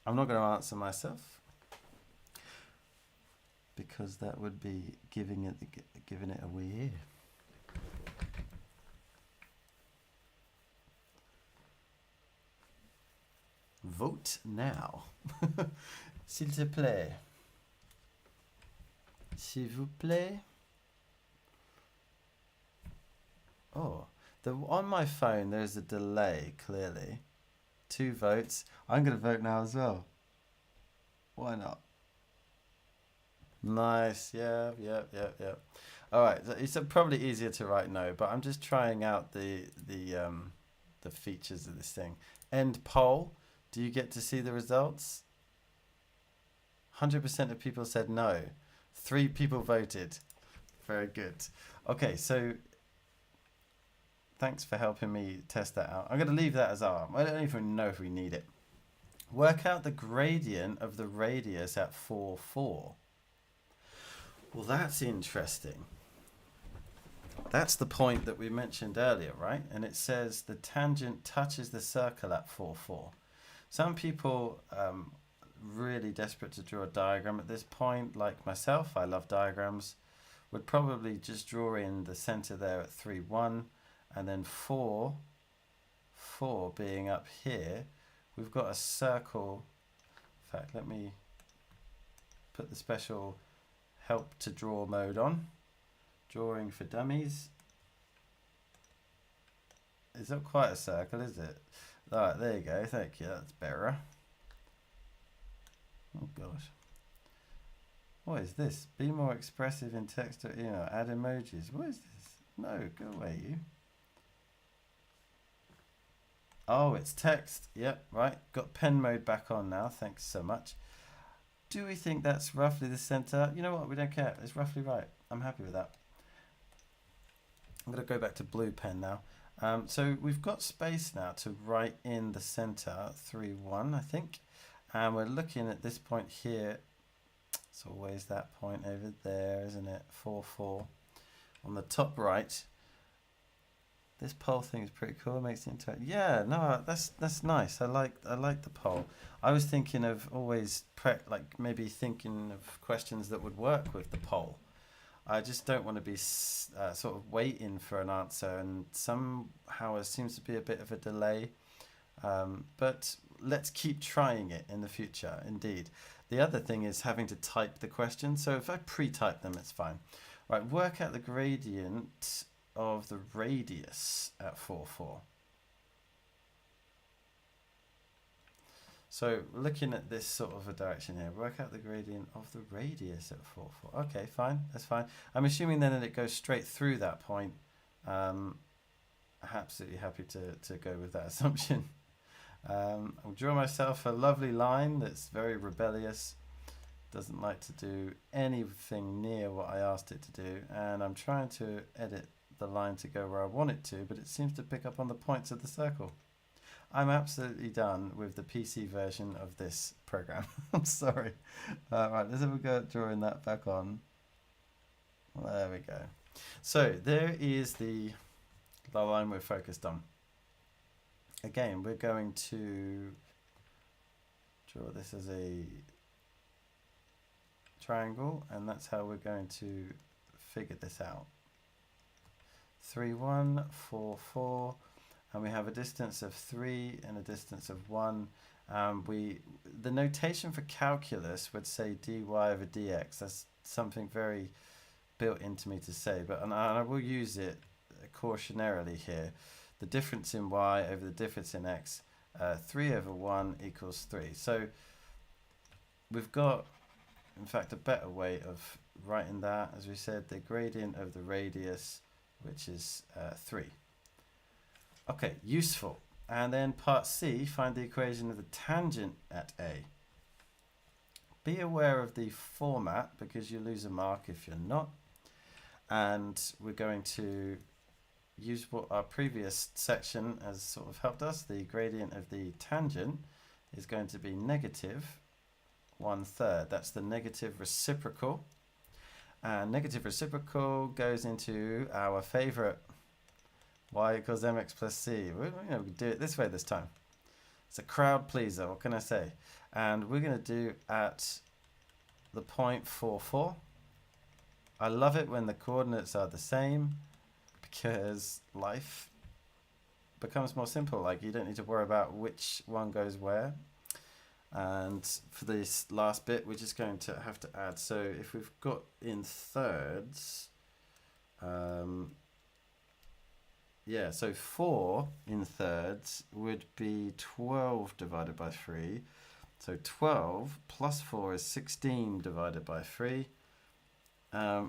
I'm not going to answer myself, because that would be giving it away. Vote now. S'il te plaît. S'il vous plaît. Oh, on my phone there's a delay, clearly. 2 votes. I'm going to vote now as well. Why not? Nice. Yeah. All right. So it's probably easier to write no, but I'm just trying out the features of this thing. End poll. Do you get to see the results? 100% of people said no. 3 people voted. Very good. Okay, so thanks for helping me test that out. I'm going to leave that as R. I don't even know if we need it. Work out the gradient of the radius at 4, 4. Well, that's interesting. That's the point that we mentioned earlier, right? And it says the tangent touches the circle at 4, 4. Some people really desperate to draw a diagram at this point, like myself, I love diagrams, would probably just draw in the center there at 3, 1, and then 4, 4 being up here. We've got a circle. In fact, let me put the special help to draw mode on. Drawing for dummies. It's not quite a circle, is it? Alright, there you go. Thank you. That's better. Oh gosh. What is this? Be more expressive in text or add emojis. What is this? No, go away, you. Oh, it's text. Yep, right. Got pen mode back on now. Thanks so much. Do we think that's roughly the center? You know what? We don't care. It's roughly right. I'm happy with that. I'm going to go back to blue pen now. So we've got space now to write in the center, 3, 1, I think. And we're looking at this point here. It's always that point over there, isn't it? 4, 4. On the top right. This poll thing is pretty cool. It makes it interactive. Yeah, no, that's nice. I like the poll. I was thinking of always maybe thinking of questions that would work with the poll. I just don't want to be sort of waiting for an answer, and somehow there seems to be a bit of a delay. But let's keep trying it in the future. Indeed. The other thing is having to type the question. So if I pre-type them, it's fine. Right, work out the gradient of the radius at 4, 4. So looking at this sort of a direction here, work out the gradient of the radius at 4, 4. Okay, fine, that's fine. I'm assuming then that it goes straight through that point. Absolutely happy to go with that assumption. I'll draw myself a lovely line that's very rebellious. Doesn't like to do anything near what I asked it to do. And I'm trying to edit the line to go where I want it to, but it seems to pick up on the points of the circle. I'm absolutely done with the PC version of this program. I'm sorry. Right, let's have a go at drawing that back on. There we go. So there is the line we're focused on. Again, we're going to draw this as a triangle, and that's how we're going to figure this out. 3, 1, 4, 4. And we have a distance of 3 and a distance of 1. The notation for calculus would say dy over dx. That's something very built into me to say, but and I will use it cautionarily here. The difference in y over the difference in x, 3 over 1 equals 3. So we've got, in fact, a better way of writing that. As we said, the gradient of the radius, which is 3. Okay, useful. And then part C, find the equation of the tangent at A. Be aware of the format because you lose a mark if you're not. And we're going to use what our previous section has sort of helped us. The gradient of the tangent is going to be negative 1/3. That's the negative reciprocal. And negative reciprocal goes into our favorite y equals mx plus c. We do it this way this time. It's a crowd pleaser, what can I say? And we're going to do at the point 4, 4. I love it when the coordinates are the same because life becomes more simple. Like you don't need to worry about which one goes where. And for this last bit, we're just going to have to add. So if we've got in thirds, yeah, so 4 in thirds would be 12 divided by 3. So 12 plus 4 is 16 divided by 3,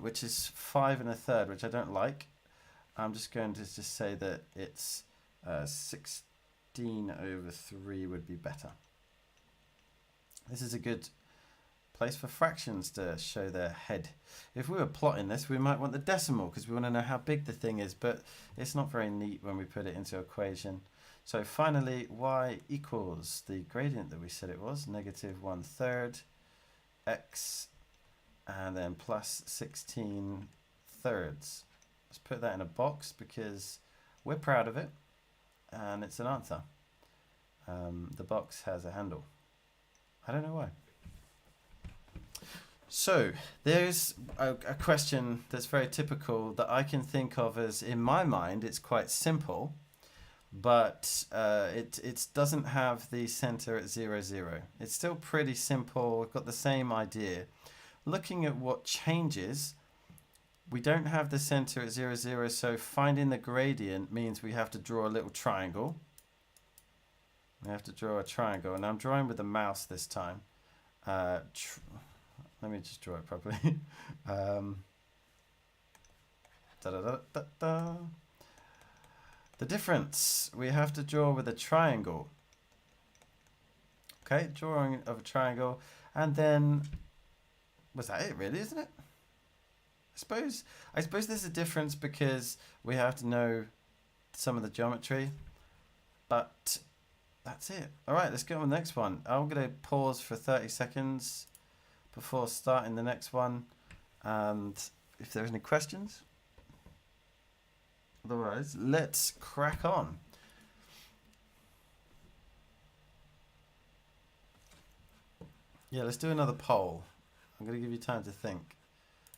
which is 5 1/3, which I don't like. I'm just going to just say that it's 16 over 3 would be better. This is a good Place for fractions to show their head. If we were plotting this, we might want the decimal because we want to know how big the thing is, but it's not very neat when we put it into equation. So finally, y equals the gradient that we said it was, negative 1/3 x, and then plus 16 thirds. Let's put that in a box because we're proud of it, and it's an answer. The box has a handle. I don't know why. So there's a question that's very typical that I can think of as, in my mind, it's quite simple, but it doesn't have the center at 0, 0. It's still pretty simple. We've got the same idea. Looking at what changes, we don't have the center at 0, 0, so finding the gradient means we have to draw a little triangle. We have to draw a triangle, and I'm drawing with the mouse this time. Let me just draw it properly. The difference, we have to draw with a triangle. Okay, drawing of a triangle, and then, was that it really, isn't it? I suppose there's a difference because we have to know some of the geometry, but that's it. All right, let's go on the next one. I'm going to pause for 30 seconds before starting the next one, and if there's any questions, otherwise let's crack on. Yeah, let's do another poll. I'm going to give you time to think.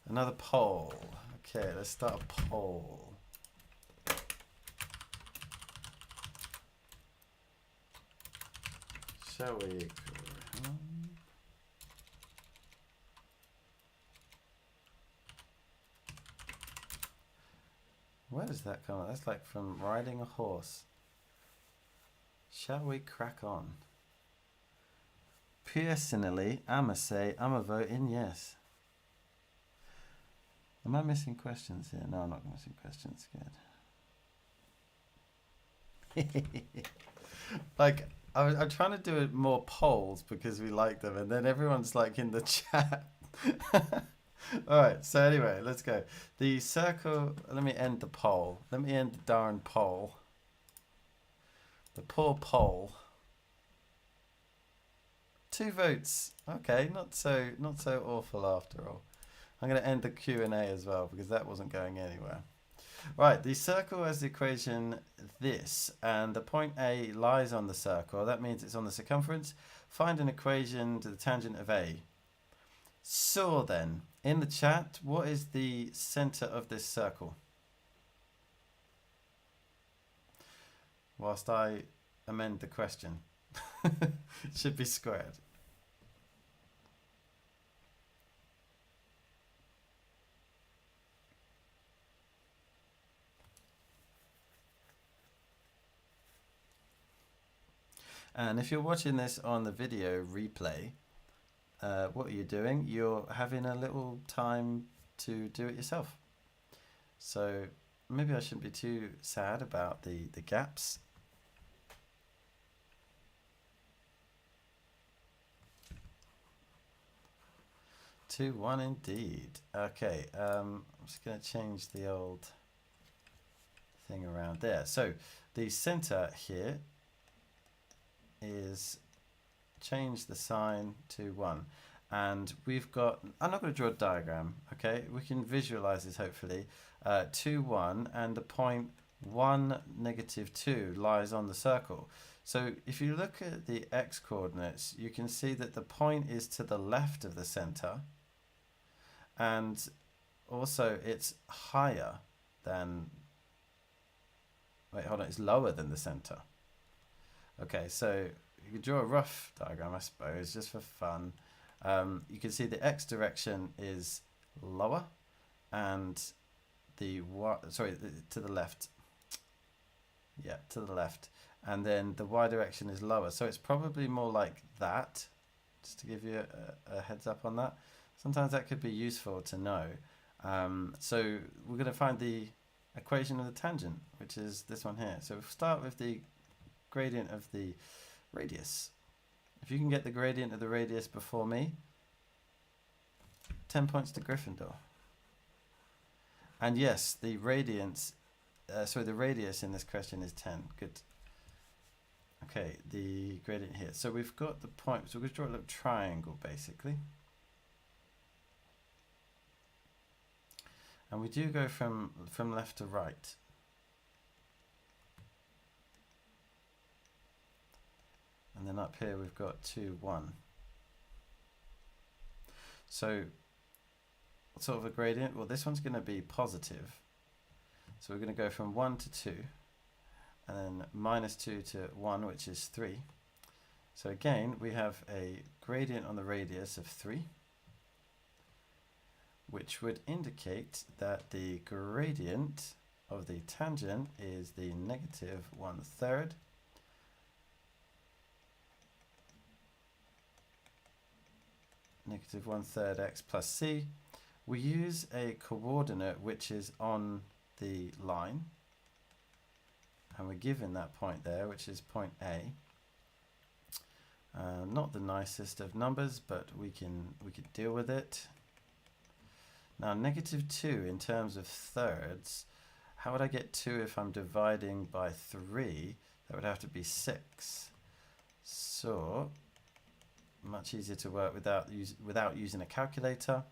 Another poll. Okay, let's start a poll. Shall we? Where does that come from? That's like from riding a horse. Shall we crack on? Personally, I'ma vote in yes. Am I missing questions here? No, I'm not missing questions. Good. Like, I'm trying to do more polls because we like them, and then everyone's like in the chat. All right, so anyway, let's go. The circle, let me end the poll. Let me end the darn poll. The poor poll. 2 votes. Okay, not so awful after all. I'm going to end the Q&A as well because that wasn't going anywhere. Right, the circle has the equation this, and the point A lies on the circle. That means it's on the circumference. Find an equation to the tangent of A. So then, in the chat, what is the center of this circle? Whilst I amend the question. It should be squared. And if you're watching this on the video replay, what are you doing? You're having a little time to do it yourself. So maybe I shouldn't be too sad about the gaps. Two, one indeed. Okay, I'm just going to change the old thing around there. So the center here is, change the sign to 1, and we've got, I'm not going to draw a diagram, okay, we can visualize this hopefully. 2, 1, and the point 1, -2 lies on the circle. So if you look at the x coordinates, you can see that the point is to the left of the center, and also it's higher than, wait, hold on, it's lower than the center. Okay, so you could draw a rough diagram, I suppose, just for fun. You can see the x direction is lower, and the to the left. Yeah, to the left, and then the y direction is lower. So it's probably more like that. Just to give you a heads up on that. Sometimes that could be useful to know. So we're going to find the equation of the tangent, which is this one here. So we'll start with the gradient of the radius. If you can get the gradient of the radius before me, 10 points to Gryffindor. And yes, the radiance, the radius in this question is 10. Good. Okay, the gradient here. So we've got the point, so we're going to draw a little triangle basically. And we do go from left to right. And then up here we've got 2, 1. So what sort of a gradient? Well, this one's going to be positive. So we're going to go from 1 to 2. And then minus 2 to 1, which is 3. So again, we have a gradient on the radius of 3, which would indicate that the gradient of the tangent is the negative 1/3 negative 1/3 x plus c. We use a coordinate which is on the line, and we're given that point there, which is point A. Not the nicest of numbers, but we can deal with it. Now negative 2 in terms of thirds, how would I get 2 if I'm dividing by 3? That would have to be 6. So much easier to work without using a calculator.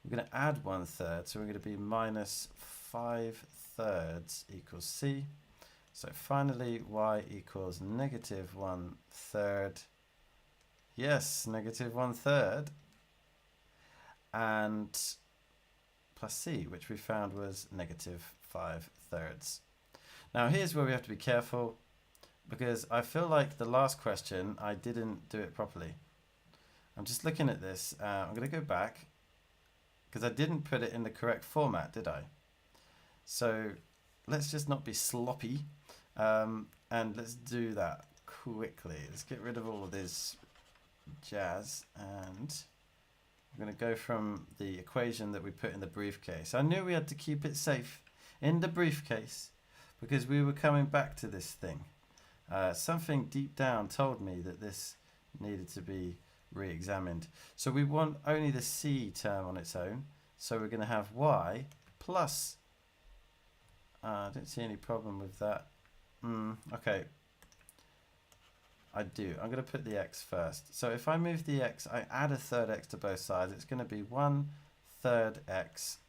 We're going to add 1/3, so we're going to be minus 5/3 equals c. So finally y equals negative 1/3. Yes, negative 1/3. And plus c, which we found was negative 5/3. Now here's where we have to be careful, because I feel like the last question I didn't do it properly. I'm just looking at this. I'm going to go back, because I didn't put it in the correct format, did I? So let's just not be sloppy, and let's do that quickly. Let's get rid of all of this jazz, and we're going to go from the equation that we put in the briefcase. I knew we had to keep it safe in the briefcase because we were coming back to this thing. Something deep down told me that this needed to be re-examined. So we want only the c term on its own. So we're going to have y plus, I don't see any problem with that. Okay. I do. I'm going to put the x first. So if I move the x, I add a third x to both sides. It's going to be 1/3 x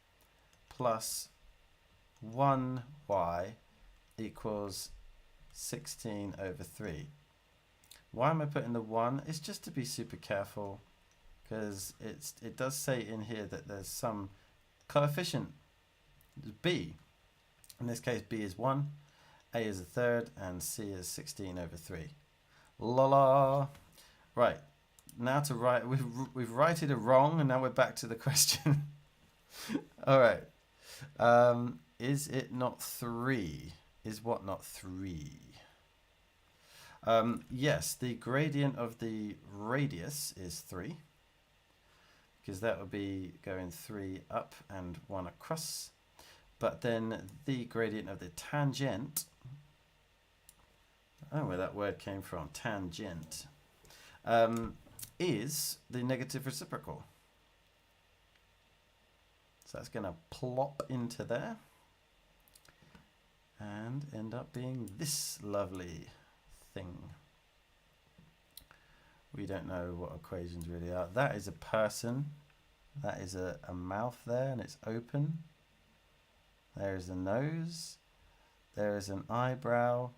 plus 1y equals 16/3. Why am I putting the 1? It's just to be super careful, because it does say in here that there's some coefficient, b. In this case, b is 1, a is 1/3, and c is 16/3. La la. Right, now to write, we've righted a wrong, and now we're back to the question. All right. Is it not 3? Is what not 3? Yes, the gradient of the radius is 3, because that would be going 3 up and 1 across. But then the gradient of the tangent, I don't know where that word came from, tangent, is the negative reciprocal. So that's going to plop into there and end up being this lovely thing. We don't know what equations really are. That is a person. That is a mouth there, and it's open. There is a nose. There is an eyebrow.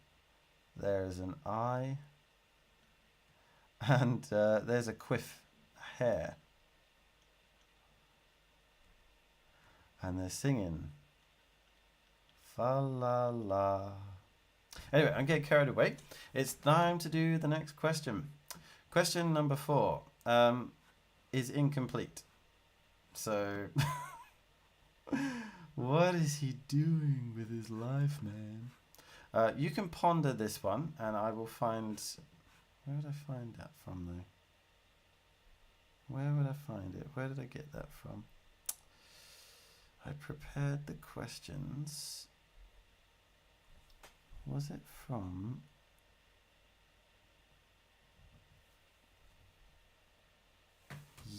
There is an eye. And there's a quiff hair. And they're singing. Fa la la. Anyway, I'm getting carried away. It's time to do the next question. Question number 4 is incomplete. So, what is he doing with his life, man? You can ponder this one, and I will find... Where would I find that from, though? Where would I find it? Where did I get that from? I prepared the questions. Was it from...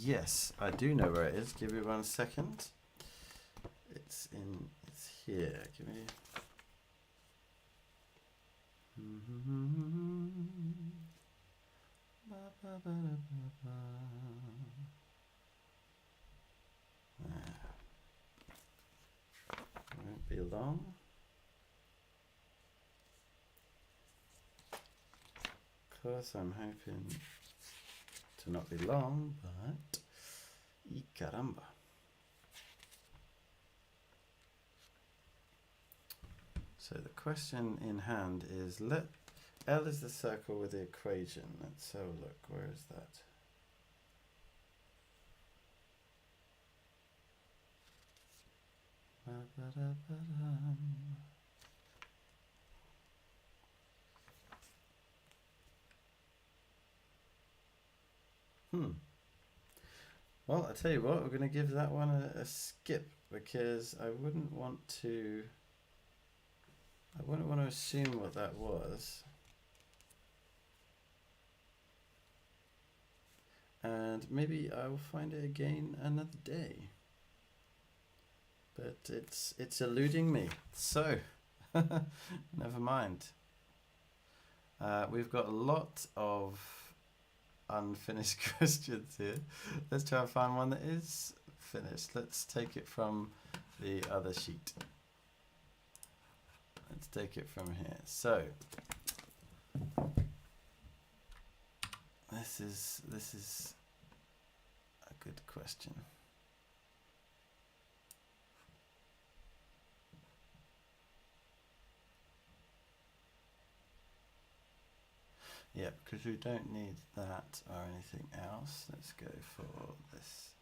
Yes, I do know where it is. Give me 1 second. It's here. Give me. Won't be long. Of course, I'm hoping to not be long, but y caramba. So the question in hand is, let L is the circle with the equation. Let's have a look. Where is that? Well, I tell you what, we're going to give that one a skip, because I wouldn't want to assume what that was. And maybe I will find it again another day. But it's eluding me. So, never mind. We've got a lot of unfinished questions here. Let's try and find one that is finished. Let's take it from the other sheet. Let's take it from here. So this is a good question. Yeah, because we don't need that or anything else. Let's go for this.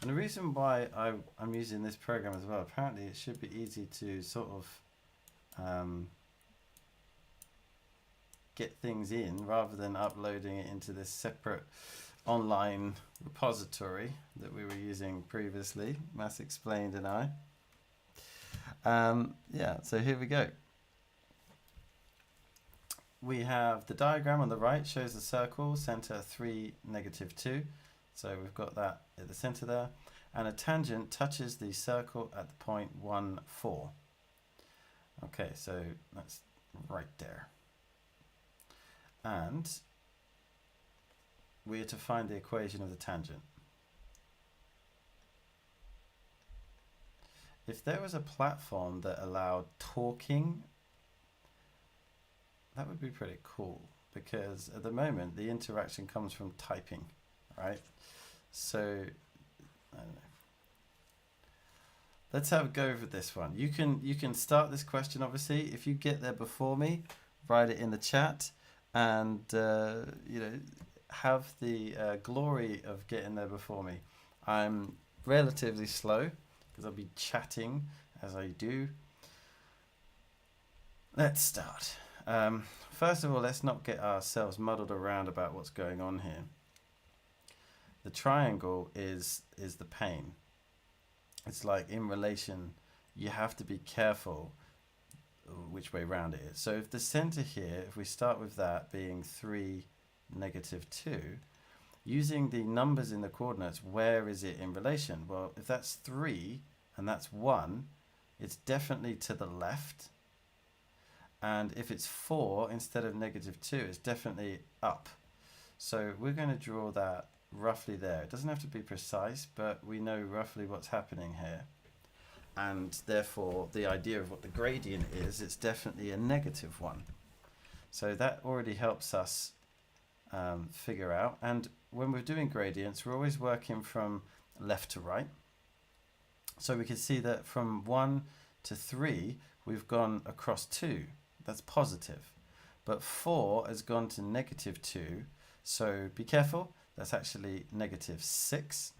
And the reason why I'm using this program as well, apparently it should be easy to sort of get things in rather than uploading it into this separate online repository that we were using previously, Maths Explained and I. Yeah, so here we go. We have the diagram on the right shows the circle, center 3, -2. So we've got that at the center there. And a tangent touches the circle at the point 1, 4. Okay, so that's right there. And we are to find the equation of the tangent. If there was a platform that allowed talking, that would be pretty cool, because at the moment the interaction comes from typing, right? So I don't know. Let's have a go with this one. You can start this question, obviously. If you get there before me, write it in the chat, and you know, have the glory of getting there before me. I'm relatively slow because I'll be chatting as I do. Let's start. First of all, let's not get ourselves muddled around about what's going on here. The triangle is the pain. It's like in relation, you have to be careful which way round it is. So if the center here, if we start with that being 3, -2, using the numbers in the coordinates, where is it in relation? Well, if that's 3 and that's 1, it's definitely to the left. And if it's 4 instead of -2, it's definitely up. So we're going to draw that roughly there. It doesn't have to be precise, but we know roughly what's happening here. And therefore, the idea of what the gradient is, it's definitely a -1. So that already helps us figure out. And when we're doing gradients, we're always working from left to right. So we can see that from 1 to 3, we've gone across 2. That's positive. But 4 has gone to -2. So be careful. That's actually -6.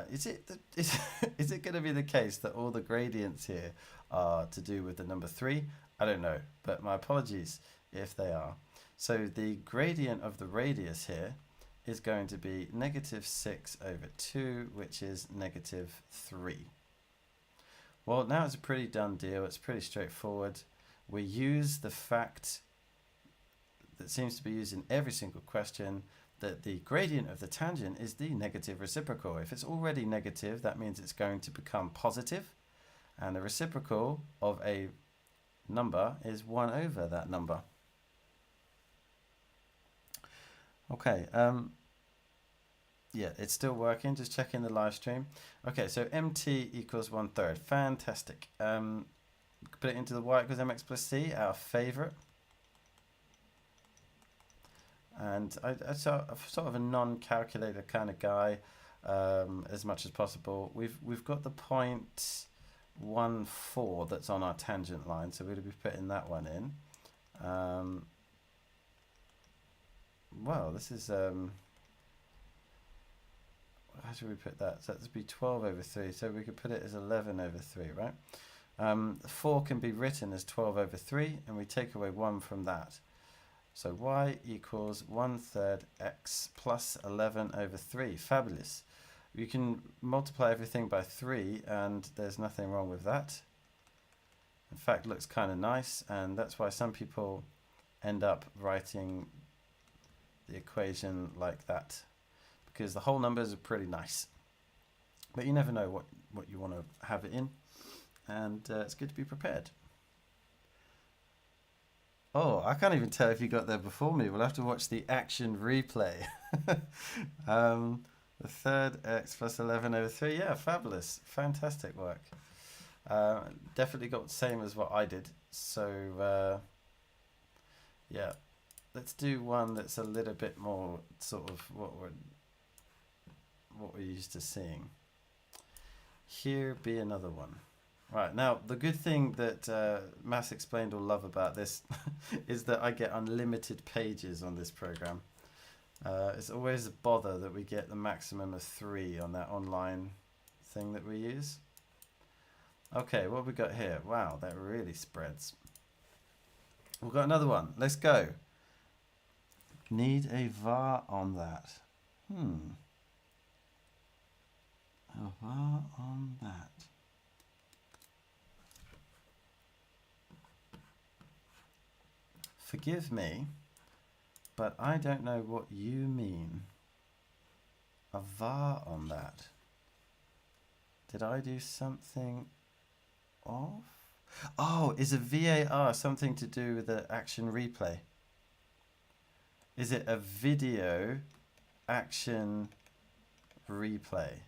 Is it going to be the case that all the gradients here are to do with the number 3? I don't know, but my apologies if they are. So the gradient of the radius here is going to be -6/2, which is -3. Well, now it's a pretty done deal. It's pretty straightforward. We use the fact that seems to be used in every single question, that the gradient of the tangent is the negative reciprocal. If it's already negative, that means it's going to become positive, and the reciprocal of a number is 1 over that number. Okay, yeah, it's still working, just checking the live stream. Okay, so mt equals 1/3, fantastic. Put it into the y equals mx plus c, our favorite. And I'm sort of a non-calculator kind of guy, as much as possible. We've got the 0.14 that's on our tangent line, so we're going to be putting that one in. Well, this is how should we put that? So that'd be 12 over 3, so we could put it as 11 over 3, right? 4 can be written as 12 over 3, and we take away 1 from that. So y equals 1/3 x plus 11 over 3. Fabulous. You can multiply everything by 3, and there's nothing wrong with that. In fact, looks kind of nice, and that's why some people end up writing the equation like that, because the whole numbers are pretty nice. But you never know what you want to have it in, and it's good to be prepared. Oh, I can't even tell if you got there before me. We'll have to watch the action replay. The 3rd x plus 11 over 3. Yeah, fabulous. Fantastic work. Definitely got the same as what I did. So, yeah. Let's do one that's a little bit more sort of what we're used to seeing. Here be another one. Right, now the good thing that Maths Explained will love about this is that I get unlimited pages on this program. It's always a bother that we get the maximum of 3 on that online thing that we use. Okay, what have we got here? Wow, that really spreads. We've got another one. Let's go. Need a var on that. A var on that. Forgive me, but I don't know what you mean. A var on that. Did I do something off? Oh, is a VAR something to do with the action replay? Is it a video action replay?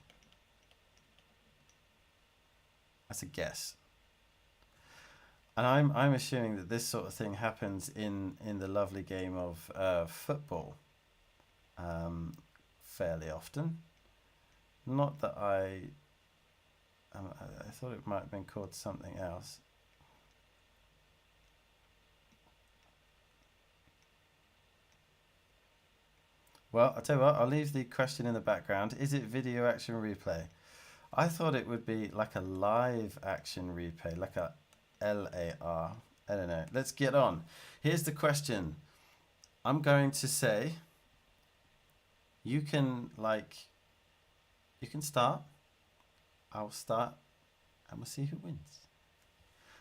That's a guess. And I'm assuming that this sort of thing happens in the lovely game of football fairly often. Not that I thought it might have been called something else. Well, I'll tell you what, I'll leave the question in the background. Is it video action replay? I thought it would be like a live action replay, like a LAR. I don't know. Let's get on. Here's the question. I'm going to say you can start. I'll start and we'll see who wins.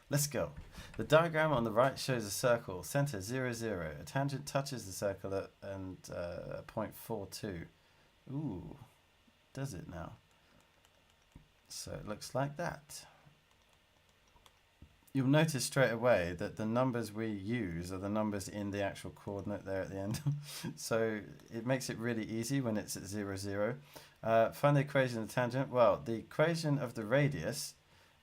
Let's go. The diagram on the right shows a circle, center 0, 0. A tangent touches the circle at 0.42. Ooh, does it now? So it looks like that. You'll notice straight away that the numbers we use are the numbers in the actual coordinate there at the end. So it makes it really easy when it's at 0, 0. Find the equation of the tangent. Well, the equation of the radius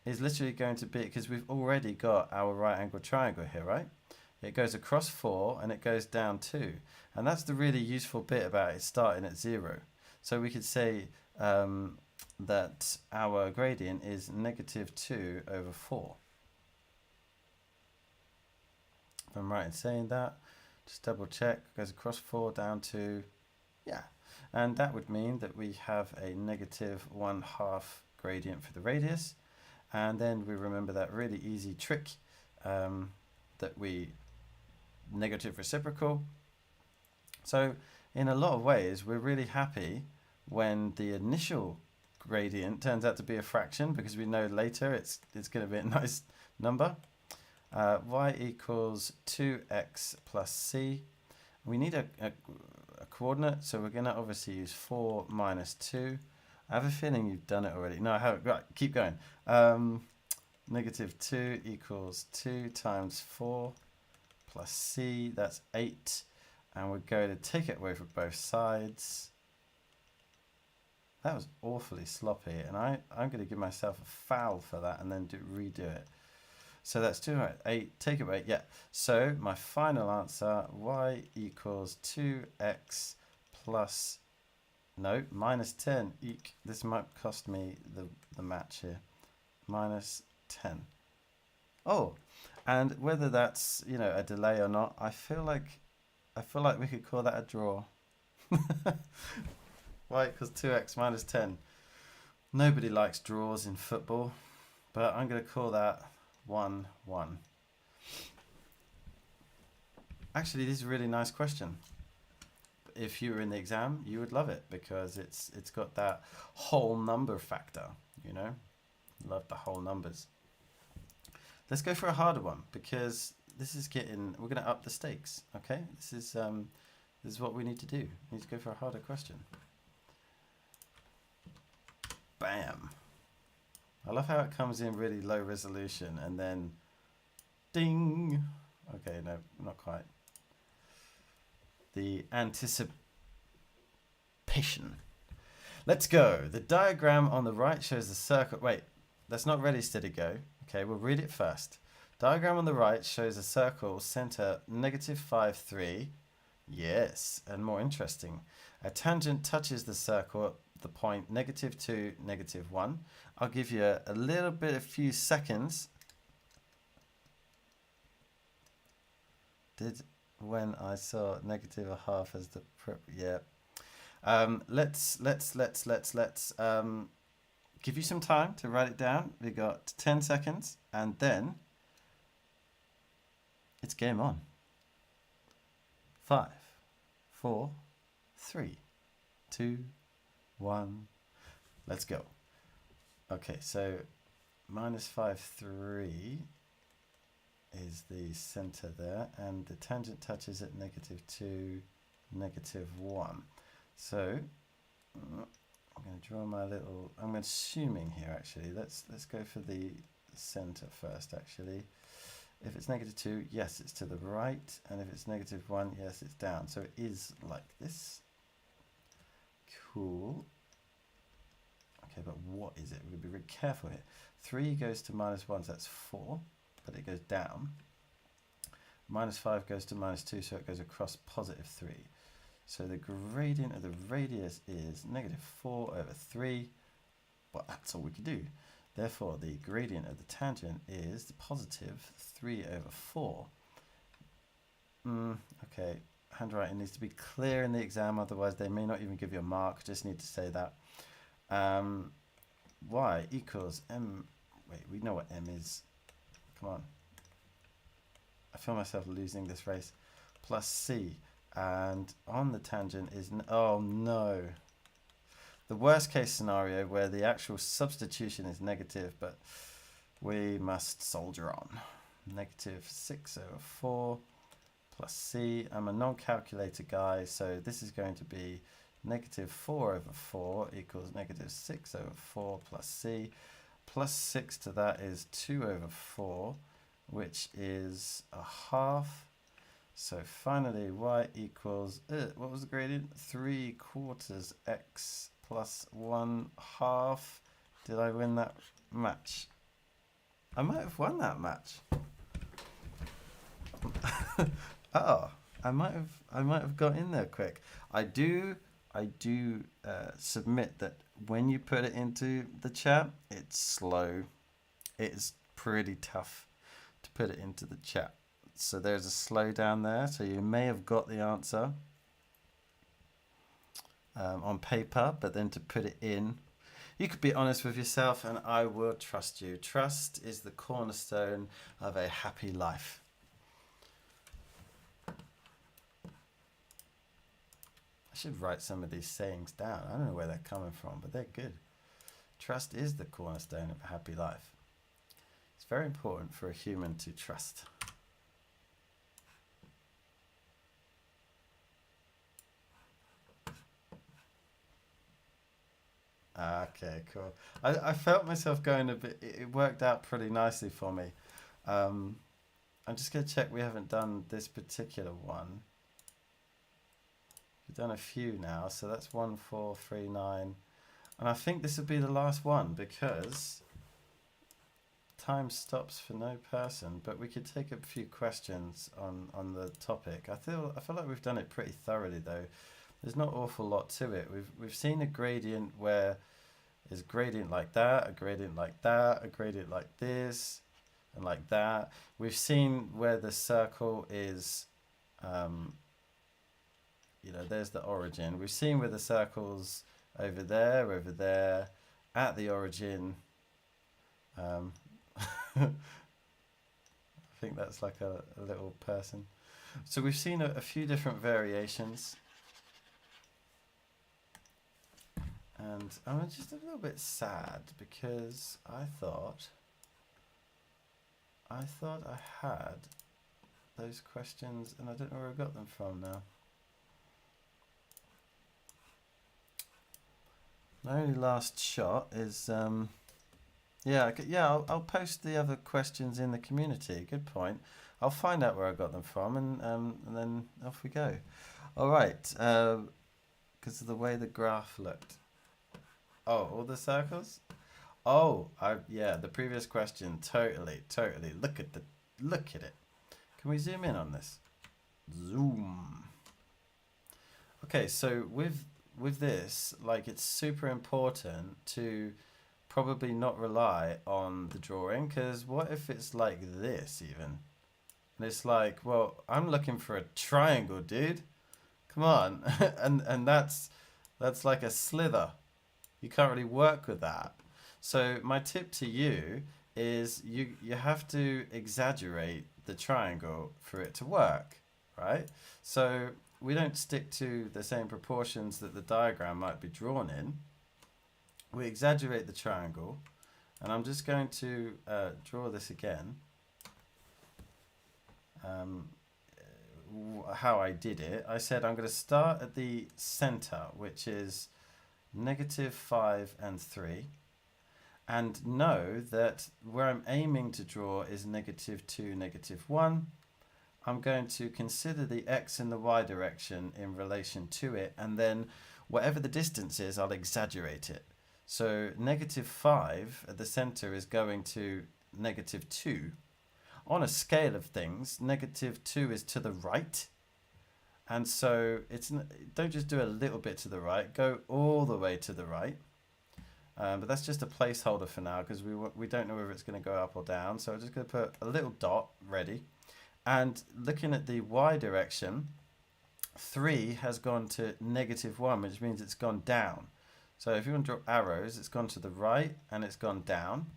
is literally going to be, because we've already got our right angled triangle here, right? It goes across 4 and it goes down 2. And that's the really useful bit about it starting at 0. So we could say that our gradient is -2 over 4. If I'm right in saying that, just double check, goes across 4 down 2, yeah. And that would mean that we have a -1/2 gradient for the radius. And then we remember that really easy trick that we negative reciprocal. So in a lot of ways, we're really happy when the initial gradient turns out to be a fraction, because we know later it's going to be a nice number. Y equals 2x plus c. We need a coordinate, so we're going to obviously use 4 minus 2. I have a feeling you've done it already. No, I haven't. Right, keep going. Negative 2 equals 2 times 4 plus c, that's 8. And we're going to take it away from both sides. That was awfully sloppy, and I'm going to give myself a foul for that and then redo it. So that's 2, 8, take it away, yeah. So my final answer, y equals 2x plus, no, minus 10. Eek. This might cost me the match here. Minus 10. Oh, and whether that's, you know, a delay or not, I feel like we could call that a draw. Y equals 2x minus 10. Nobody likes draws in football, but I'm going to call that 1-1. Actually, this is a really nice question. If you were in the exam, you would love it because it's got that whole number factor, you know? Love the whole numbers. Let's go for a harder one because this is we're going to up the stakes, okay? This is what we need to do. We need to go for a harder question. Bam. I love how it comes in really low resolution and then ding. Okay, no, not quite. The anticipation. Let's go. The diagram on the right shows the circle. Wait, that's not ready, steady, go. Okay, we'll read it first. Diagram on the right shows a circle, center -5, 3. Yes, and more interesting. A tangent touches the circle at the point -2, -1. I'll give you a little bit, a few seconds. When I saw -1/2 as the yeah. Let's give you some time to write it down. We got 10 seconds and then it's game on. 5, 4, 3, 2, 1. Let's go. Okay, so -5, 3 is the center there, and the tangent touches at -2, -1. So I'm going to draw my little. I'm assuming here actually. Let's go for the center first. Actually, if it's -2, yes, it's to the right, and if it's -1, yes, it's down. So it is like this. Cool. Okay, but what is it? We're going to be very careful here. 3 goes to -1, so that's 4, but it goes down. -5 goes to -2, so it goes across +3. So the gradient of the radius is -4/3, but that's all we can do. Therefore, the gradient of the tangent is the +3/4. Okay, handwriting needs to be clear in the exam, otherwise they may not even give you a mark. Just need to say that. Y equals m. Wait, we know what m is. Come on. I feel myself losing this race. Plus c. And on the tangent is, oh no. The worst case scenario where the actual substitution is negative, but we must soldier on. -6/4 plus c. I'm a non-calculator guy, so this is going to be -4/4 equals -6/4 plus c. Plus 6 to that is 2/4, which is 1/2. So finally, y equals, what was the gradient? 3/4 x plus 1/2. Did I win that match? I might have won that match. Oh, I might have got in there quick. I do submit that when you put it into the chat, it's slow. It's pretty tough to put it into the chat. So there's a slowdown there. So you may have got the answer on paper, but then to put it in, you could be honest with yourself and I will trust you. Trust is the cornerstone of a happy life. I should write some of these sayings down. I don't know where they're coming from, but they're good. Trust is the cornerstone of a happy life. It's very important for a human to trust. Okay, cool. I felt myself going a bit. It worked out pretty nicely for me. Um, I'm just gonna check we haven't done this particular one. We've done a few now, so that's 1439, and I think this will be the last one because time stops for no person. But we could take a few questions on the topic. I feel like we've done it pretty thoroughly though. There's not an awful lot to it. We've seen a gradient where is gradient like that, a gradient like that, a gradient like this, and like that. We've seen where the circle is, um, there's the origin. We've seen where the circle's over there, at the origin. Um, I think that's like a little person. So we've seen a few different variations. And I'm just a little bit sad because I thought I had those questions and I don't know where I got them from now. My only last shot is yeah, I'll post the other questions in the community. Good point. I'll find out where I got them from and then off we go. All right, because of the way the graph looked. Oh, all the circles? Oh, yeah, the previous question, totally. Look at it. Can we zoom in on this? Zoom. Okay, so with this, like it's super important to probably not rely on the drawing, because what if it's like this even? And it's like, well, I'm looking for a triangle, dude. Come on. and that's like a slither. You can't really work with that. So my tip to you is you have to exaggerate the triangle for it to work, right? So we don't stick to the same proportions that the diagram might be drawn in. We exaggerate the triangle, and I'm just going to draw this again. How I did it, I said I'm going to start at the center, which is -5 and 3, and know that where I'm aiming to draw is -2, -1. I'm going to consider the x and the y direction in relation to it, and then whatever the distance is, I'll exaggerate it. So -5 at the center is going to -2. On a scale of things, -2 is to the right. And so don't just do a little bit to the right, go all the way to the right. But that's just a placeholder for now because we don't know whether it's going to go up or down. So I'm just going to put a little dot ready. And looking at the y direction, 3 has gone to -1, which means it's gone down. So if you want to draw arrows, it's gone to the right and it's gone down.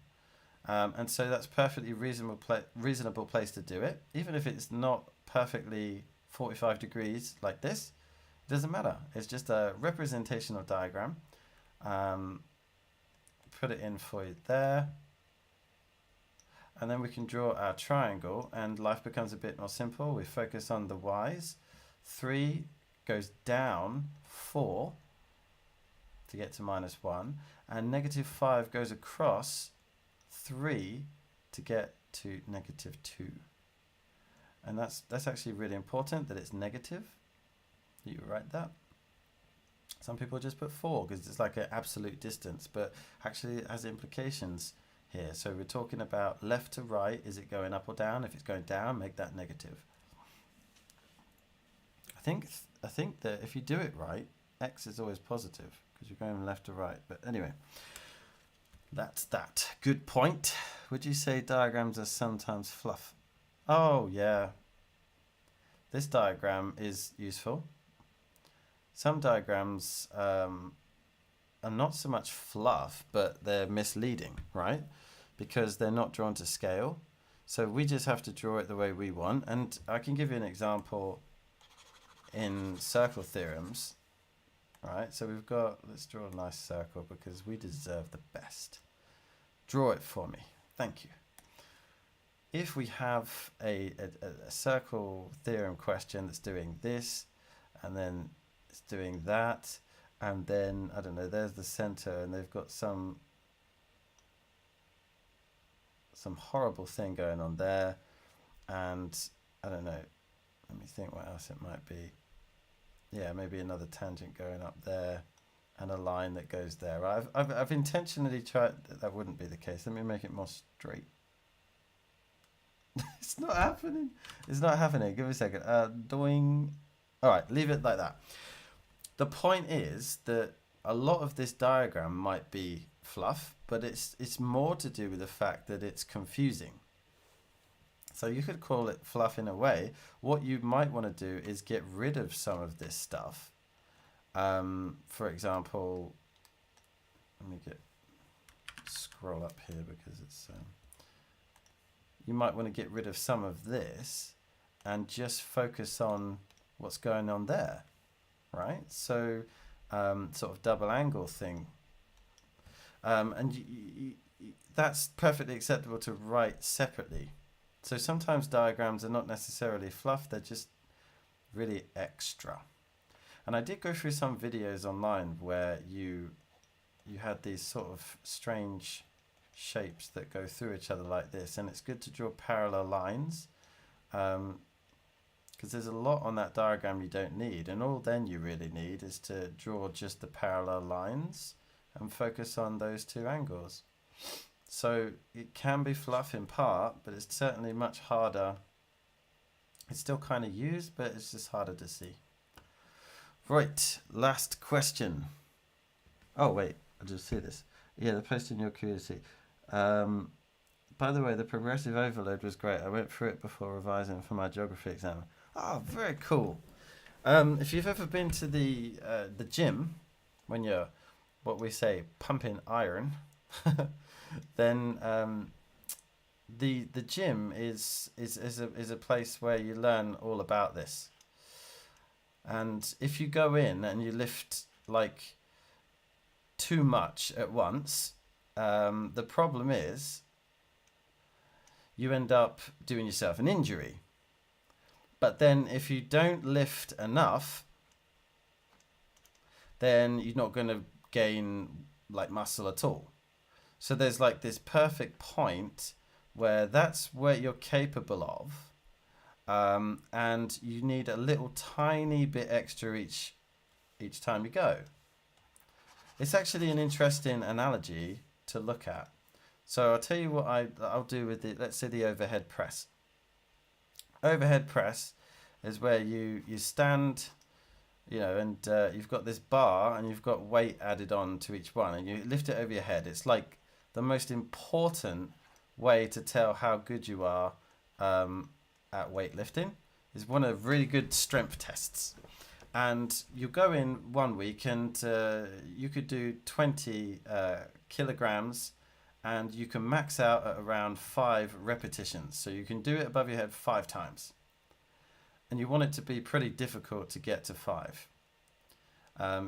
And so that's perfectly reasonable place to do it. Even if it's not perfectly 45 degrees like this, it doesn't matter. It's just a representational diagram. Put it in for you there. And then we can draw our triangle and life becomes a bit more simple. We focus on the y's. 3 goes down 4 to get to -1, and -5 goes across 3 to get to -2. And that's actually really important that it's negative. You write that. Some people just put 4 because it's like an absolute distance, but actually it has implications here. So we're talking about left to right. Is it going up or down? If it's going down, make that negative. I think that if you do it right, x is always positive because you're going left to right. But anyway, that's that. Good point. Would you say diagrams are sometimes fluff? Oh, yeah. This diagram is useful. Some diagrams are not so much fluff, but they're misleading, right? Because they're not drawn to scale. So we just have to draw it the way we want. And I can give you an example in circle theorems, right? So we've got, let's draw a nice circle because we deserve the best. Draw it for me. Thank you. If we have a circle theorem question that's doing this, and then it's doing that, and then I don't know, there's the center, and they've got some horrible thing going on there, and I don't know. Let me think what else it might be. Yeah, maybe another tangent going up there, and a line that goes there. I've intentionally tried. That wouldn't be the case. Let me make it more straight. It's not happening. It's not happening. Give me a second. Doing. All right, leave it like that. The point is that a lot of this diagram might be fluff, but it's more to do with the fact that it's confusing. So you could call it fluff in a way. What you might want to do is get rid of some of this stuff. For example, let me scroll up here because it's. You might want to get rid of some of this and just focus on what's going on there, right? So sort of double angle thing. And that's perfectly acceptable to write separately. So sometimes diagrams are not necessarily fluff, they're just really extra. And I did go through some videos online where you had these sort of strange shapes that go through each other like this, and it's good to draw parallel lines because there's a lot on that diagram you don't need, and all then you really need is to draw just the parallel lines and focus on those two angles. So it can be fluff in part, but it's certainly much harder. It's still kind of used, but it's just harder to see. Right, last question. Oh wait, I just see this. Yeah, the post in your community. By the way, the progressive overload was great. I went through it before revising for my geography exam. Oh, very cool. If you've ever been to the gym, when you're, what we say, pumping iron, then the gym is a place where you learn all about this. And if you go in and you lift like too much at once, the problem is you end up doing yourself an injury. But then if you don't lift enough, then you're not going to gain like muscle at all. So there's like this perfect point where that's where you're capable of, and you need a little tiny bit extra each time you go. It's actually an interesting analogy to look at. So I'll tell you what I'll do with it. Let's say the overhead press. Overhead press is where you stand, and you've got this bar and you've got weight added on to each one, and you lift it over your head. It's like the most important way to tell how good you are at weightlifting. Is one of really good strength tests. And you go in 1 week and you could do 20 kilograms, and you can max out at around 5 repetitions. So you can do it above your head 5 times. And you want it to be pretty difficult to get to 5.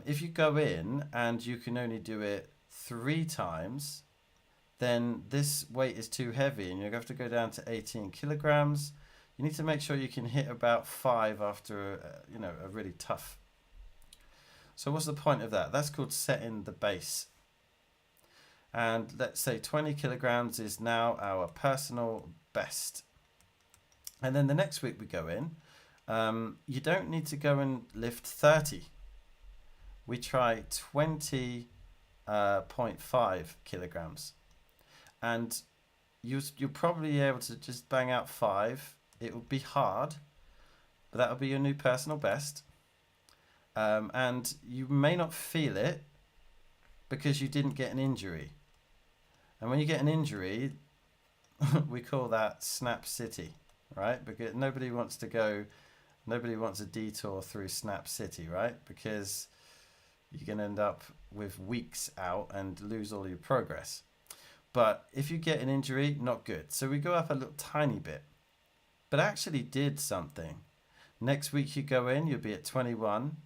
If you go in and you can only do it 3 times, then this weight is too heavy and you have to go down to 18 kilograms. You need to make sure you can hit about 5 after a really tough. So what's the point of that? That's called setting the base. And let's say 20 kilograms is now our personal best. And then the next week we go in, you don't need to go and lift 30. We try 20.5 kilograms. And you'll probably be able to just bang out 5. It will be hard, but that will be your new personal best. And you may not feel it because you didn't get an injury. And when you get an injury, we call that Snap City, right? Because nobody wants a detour through Snap City, right? Because you can end up with weeks out and lose all your progress. But if you get an injury, not good. So we go up a little tiny bit, but actually did something. Next week you go in, you'll be at 21,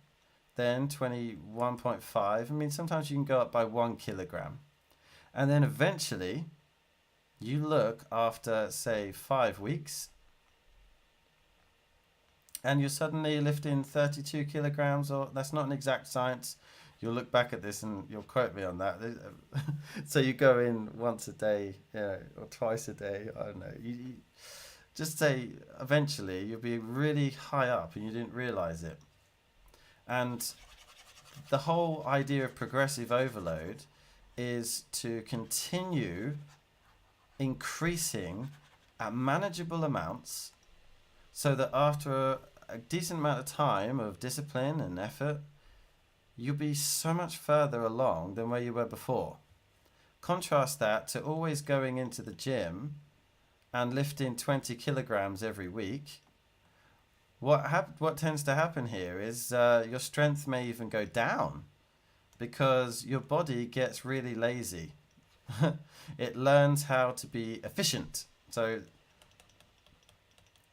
then 21.5. I mean, sometimes you can go up by 1 kilogram. And then eventually you look after, say, 5 weeks, and you're suddenly lifting 32 kilograms, or that's not an exact science. You'll look back at this and you'll quote me on that. So you go in once a day, or twice a day. I don't know. You just say eventually you'll be really high up and you didn't realize it. And the whole idea of progressive overload is to continue increasing at manageable amounts so that after a decent amount of time of discipline and effort, you'll be so much further along than where you were before. Contrast that to always going into the gym and lifting 20 kilograms every week. What tends to happen here is your strength may even go down because your body gets really lazy. It learns how to be efficient. So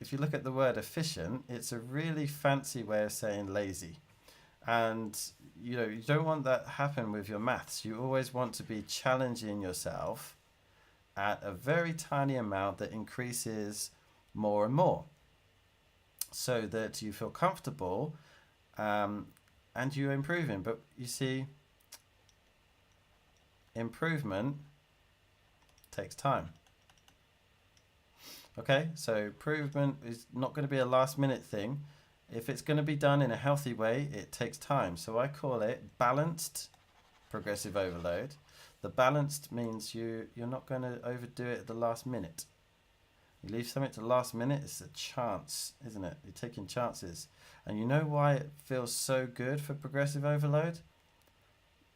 if you look at the word efficient, it's a really fancy way of saying lazy. And you don't want that to happen with your maths. You always want to be challenging yourself at a very tiny amount that increases more and more so that you feel comfortable, and you're improving. But you see, improvement takes time. Okay, so improvement is not going to be a last minute thing. If it's going to be done in a healthy way, it takes time. So I call it balanced progressive overload. The balanced means you're not going to overdo it at the last minute. You leave something to the last minute, it's a chance, isn't it? You're taking chances. And you know why it feels so good for progressive overload?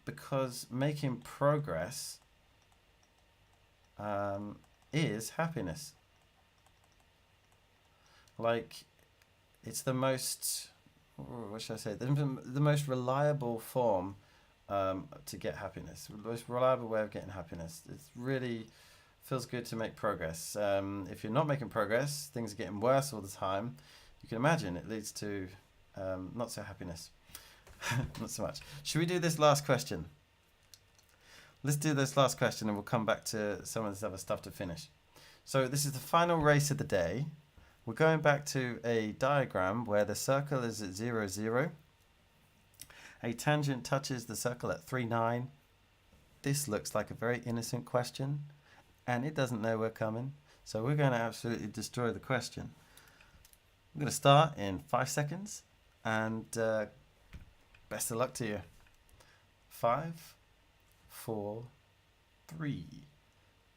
Because making progress is happiness. Like, it's the most, what should I say, the most reliable form to get happiness. The most reliable way of getting happiness. It really feels good to make progress. If you're not making progress, things are getting worse all the time. You can imagine it leads to not so happiness. Not so much. Should we do this last question? Let's do this last question and we'll come back to some of this other stuff to finish. So this is the final race of the day. We're going back to a diagram where the circle is at 0, 0. A tangent touches the circle at 3, 9. This looks like a very innocent question, and it doesn't know we're coming. So we're going to absolutely destroy the question. I'm going to start in 5 seconds, and best of luck to you. 5, 4, 3,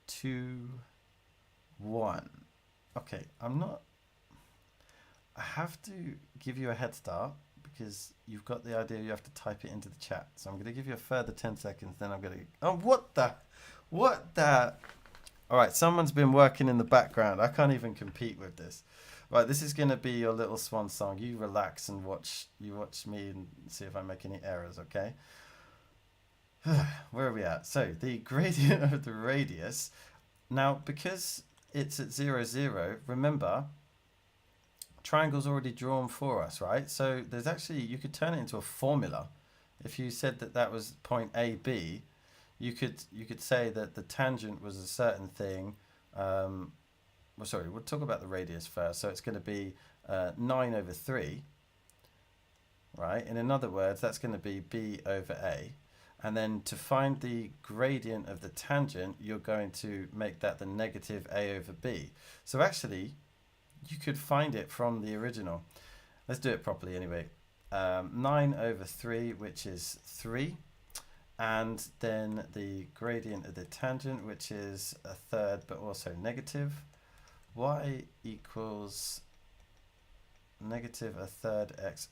2, 1. Okay, I have to give you a head start because you've got the idea you have to type it into the chat. So I'm going to give you a further 10 seconds, then I'm going to... Oh, what the... All right, someone's been working in the background. I can't even compete with this. Right, this is going to be your little swan song. You relax and watch me and see if I make any errors, okay? Where are we at? So the gradient of the radius. Now, because it's at 0, 0, remember... triangle's already drawn for us, right? So there's actually, you could turn it into a formula. If you said that was point AB, you could say that the tangent was a certain thing. Well, sorry, we'll talk about the radius first. So it's going to be 9 over 3, right? And in other words, that's going to be B over A. And then to find the gradient of the tangent, you're going to make that the negative A over B. So actually, you could find it from the original. Let's do it properly anyway. 9 over 3, which is 3. And then the gradient of the tangent, which is a third, but also negative. Y equals negative a third x.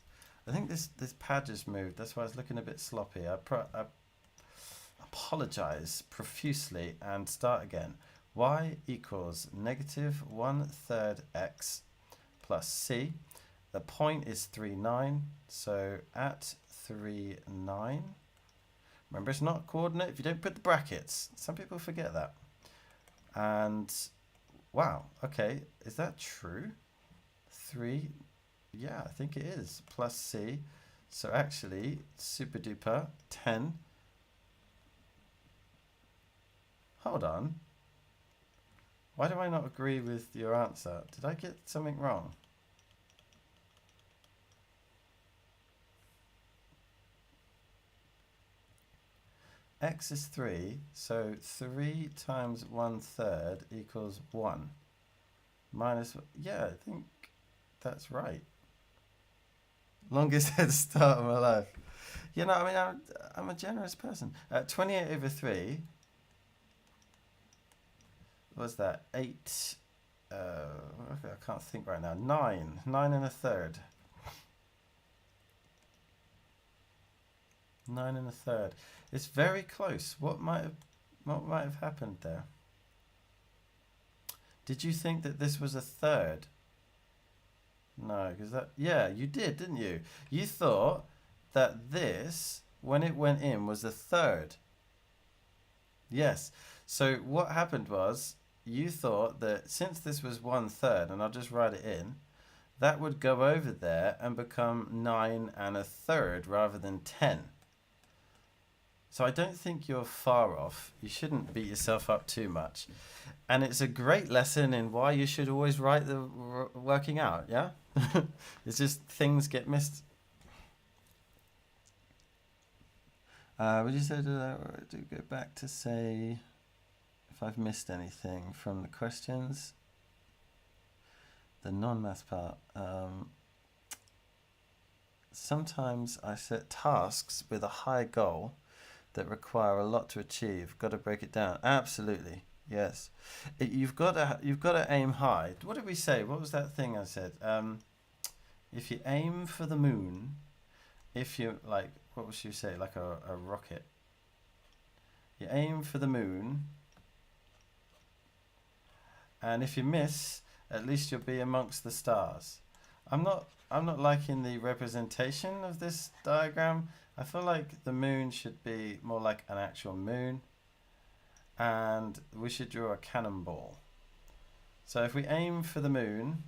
I think this pad just moved. That's why I was looking a bit sloppy. I apologize profusely and start again. Y equals negative 1/3 x plus c. The point is 3, 9. So at 3, 9. Remember, it's not a coordinate if you don't put the brackets. Some people forget that. And wow, okay, is that true? 3, yeah, I think it is. Plus c. So actually, super duper, 10. Hold on. Why do I not agree with your answer? Did I get something wrong? x is 3, so 3 times 1/3 equals 1. Minus, yeah, I think that's right. Longest head start of my life. You know, I mean, I'm a generous person. 28 over 3, what was that? 8, I can't think right now. 9, 9 1/3. 9 1/3. It's very close. What might have happened there? Did you think that this was a third? No, because yeah, you did, didn't you? You thought that this, when it went in, was a third. Yes. So what happened was you thought that since this was 1/3, and I'll just write it in, that would go over there and become 9 1/3 rather than 10. So I don't think you're far off. You shouldn't beat yourself up too much. And it's a great lesson in why you should always write the working out, yeah? It's just things get missed. Would you say to go back to say if I've missed anything from the questions? The non-math part. Sometimes I set tasks with a high goal that require a lot to achieve. Got to break it down. Absolutely, yes. You've got to aim high. What did we say? What was that thing I said? If you aim for the moon, if you like, what would you say? Like a rocket. You aim for the moon, and if you miss, at least you'll be amongst the stars. I'm not liking the representation of this diagram. I feel like the moon should be more like an actual moon, and we should draw a cannonball. So if we aim for the moon,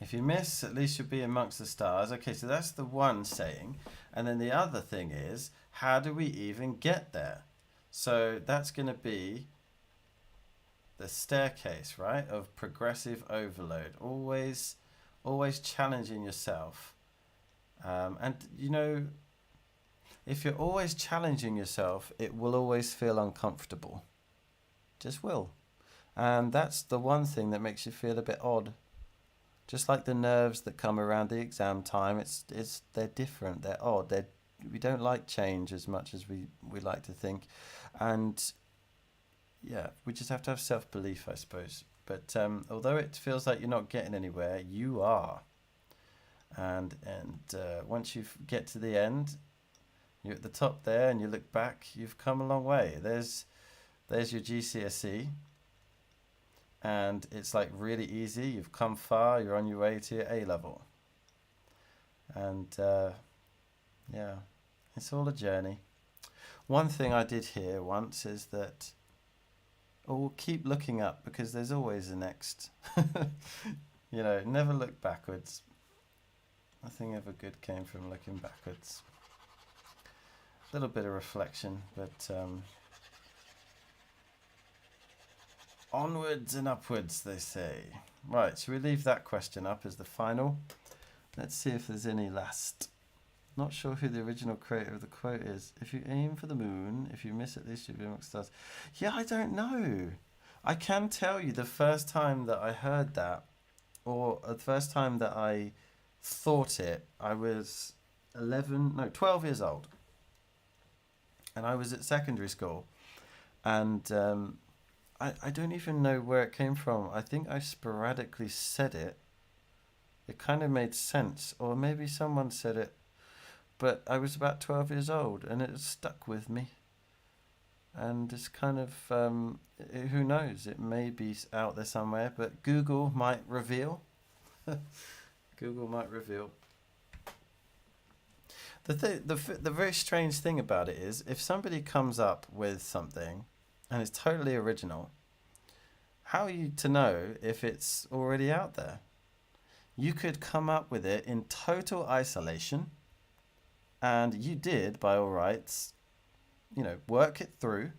if you miss, at least you'll be amongst the stars. Okay, so that's the one saying. And then the other thing is, how do we even get there? So that's going to be the staircase, right, of progressive overload. Always challenging yourself. And, you know, if you're always challenging yourself, it will always feel uncomfortable. Just will. And that's the one thing that makes you feel a bit odd. Just like the nerves that come around the exam time, they're different, they're odd. We don't like change as much as we like to think. And yeah, we just have to have self-belief, I suppose. But although it feels like you're not getting anywhere, you are. And once you get to the end, you're at the top there, and you look back, you've come a long way. There's your GCSE, and it's like really easy. You've come far. You're on your way to your A level. And yeah, it's all a journey. One thing I did hear once is that, oh, keep looking up because there's always a next. You know, never look backwards. Nothing ever good came from looking backwards. A little bit of reflection, but onwards and upwards, they say. Right, so we leave that question up as the final. Let's see if there's any last. Not sure who the original creator of the quote is. If you aim for the moon, if you miss, at least you'll be amongst stars. Yeah, I don't know. I can tell you the first time that I heard that, or the first time that I thought it, I was 12 years old. And I was at secondary school. And I don't even know where it came from. I think I sporadically said it. It kind of made sense. Or maybe someone said it. But I was about 12 years old, and it stuck with me. And it's kind of, who knows, it may be out there somewhere, but Google might reveal. Google might reveal. The very strange thing about it is, if somebody comes up with something, and it's totally original, how are you to know if it's already out there? You could come up with it in total isolation, and you did, by all rights, you know, work it through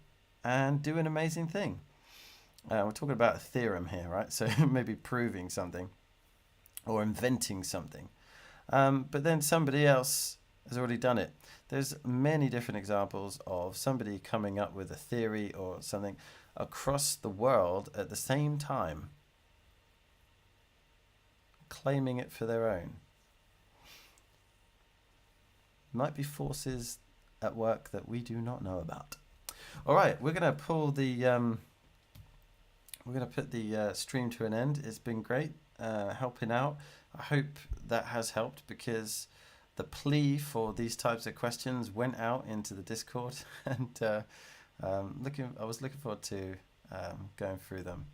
and do an amazing thing. We're talking about a theorem here, right? So maybe proving something or inventing something. But then somebody else has already done it. There's many different examples of somebody coming up with a theory or something across the world at the same time, claiming it for their own. Might be forces at work that we do not know about. All right, we're gonna pull the we're gonna put the stream to an end. It's been great helping out. I hope that has helped, because the plea for these types of questions went out into the Discord, and I was looking forward to going through them,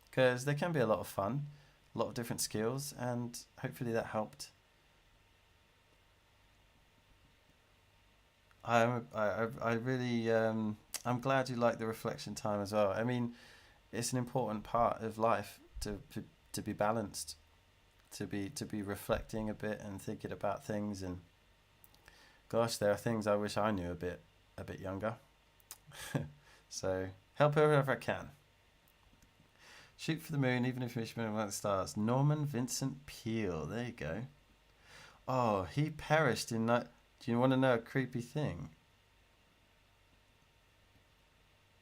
because they can be a lot of fun, a lot of different skills, and hopefully that helped. I really I'm glad you like the reflection time as well. I mean, it's an important part of life to be balanced, to be reflecting a bit and thinking about things. And gosh, there are things I wish I knew a bit younger. So help wherever I can. Shoot for the moon, even if you wish about the stars. Norman Vincent Peale. There you go. Oh, he perished in that. Do you want to know a creepy thing?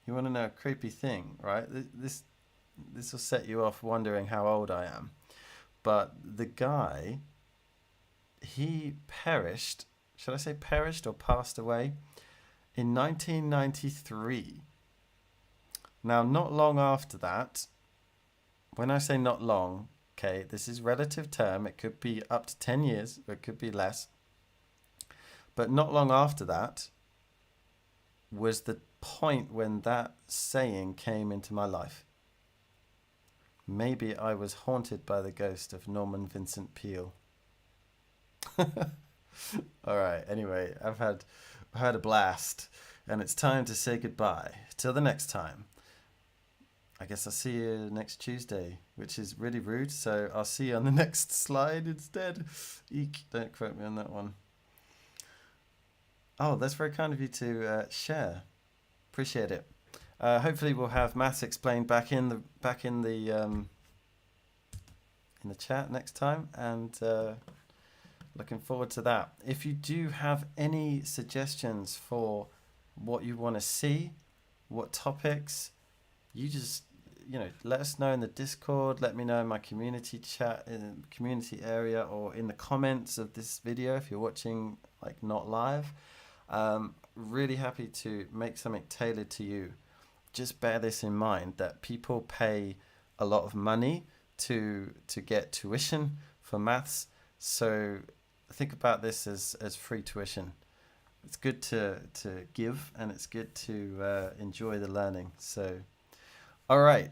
You want to know a creepy thing, right? This will set you off wondering how old I am. But the guy, he perished. Should I say perished or passed away? In 1993. Now, not long after that, when I say not long, okay, this is relative term. It could be up to 10 years, or it could be less. But not long after that was the point when that saying came into my life. Maybe I was haunted by the ghost of Norman Vincent Peale. All right, anyway, I've had a blast, and it's time to say goodbye. Till the next time. I guess I'll see you next Tuesday, which is really rude, so I'll see you on the next slide instead. Eek, don't quote me on that one. Oh, that's very kind of you to share. Appreciate it. Hopefully, we'll have maths explained back in the chat next time, and looking forward to that. If you do have any suggestions for what you want to see, what topics, you just let us know in the Discord. Let me know in my community chat, in the community area, or in the comments of this video if you're watching like not live. Really happy to make something tailored to you. Just bear this in mind, that people pay a lot of money to get tuition for maths. So think about this as free tuition. It's good to give, and it's good to enjoy the learning. So, all right.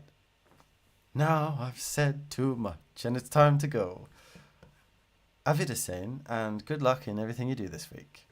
Now I've said too much, and it's time to go. Auf Wiedersehen, and good luck in everything you do this week.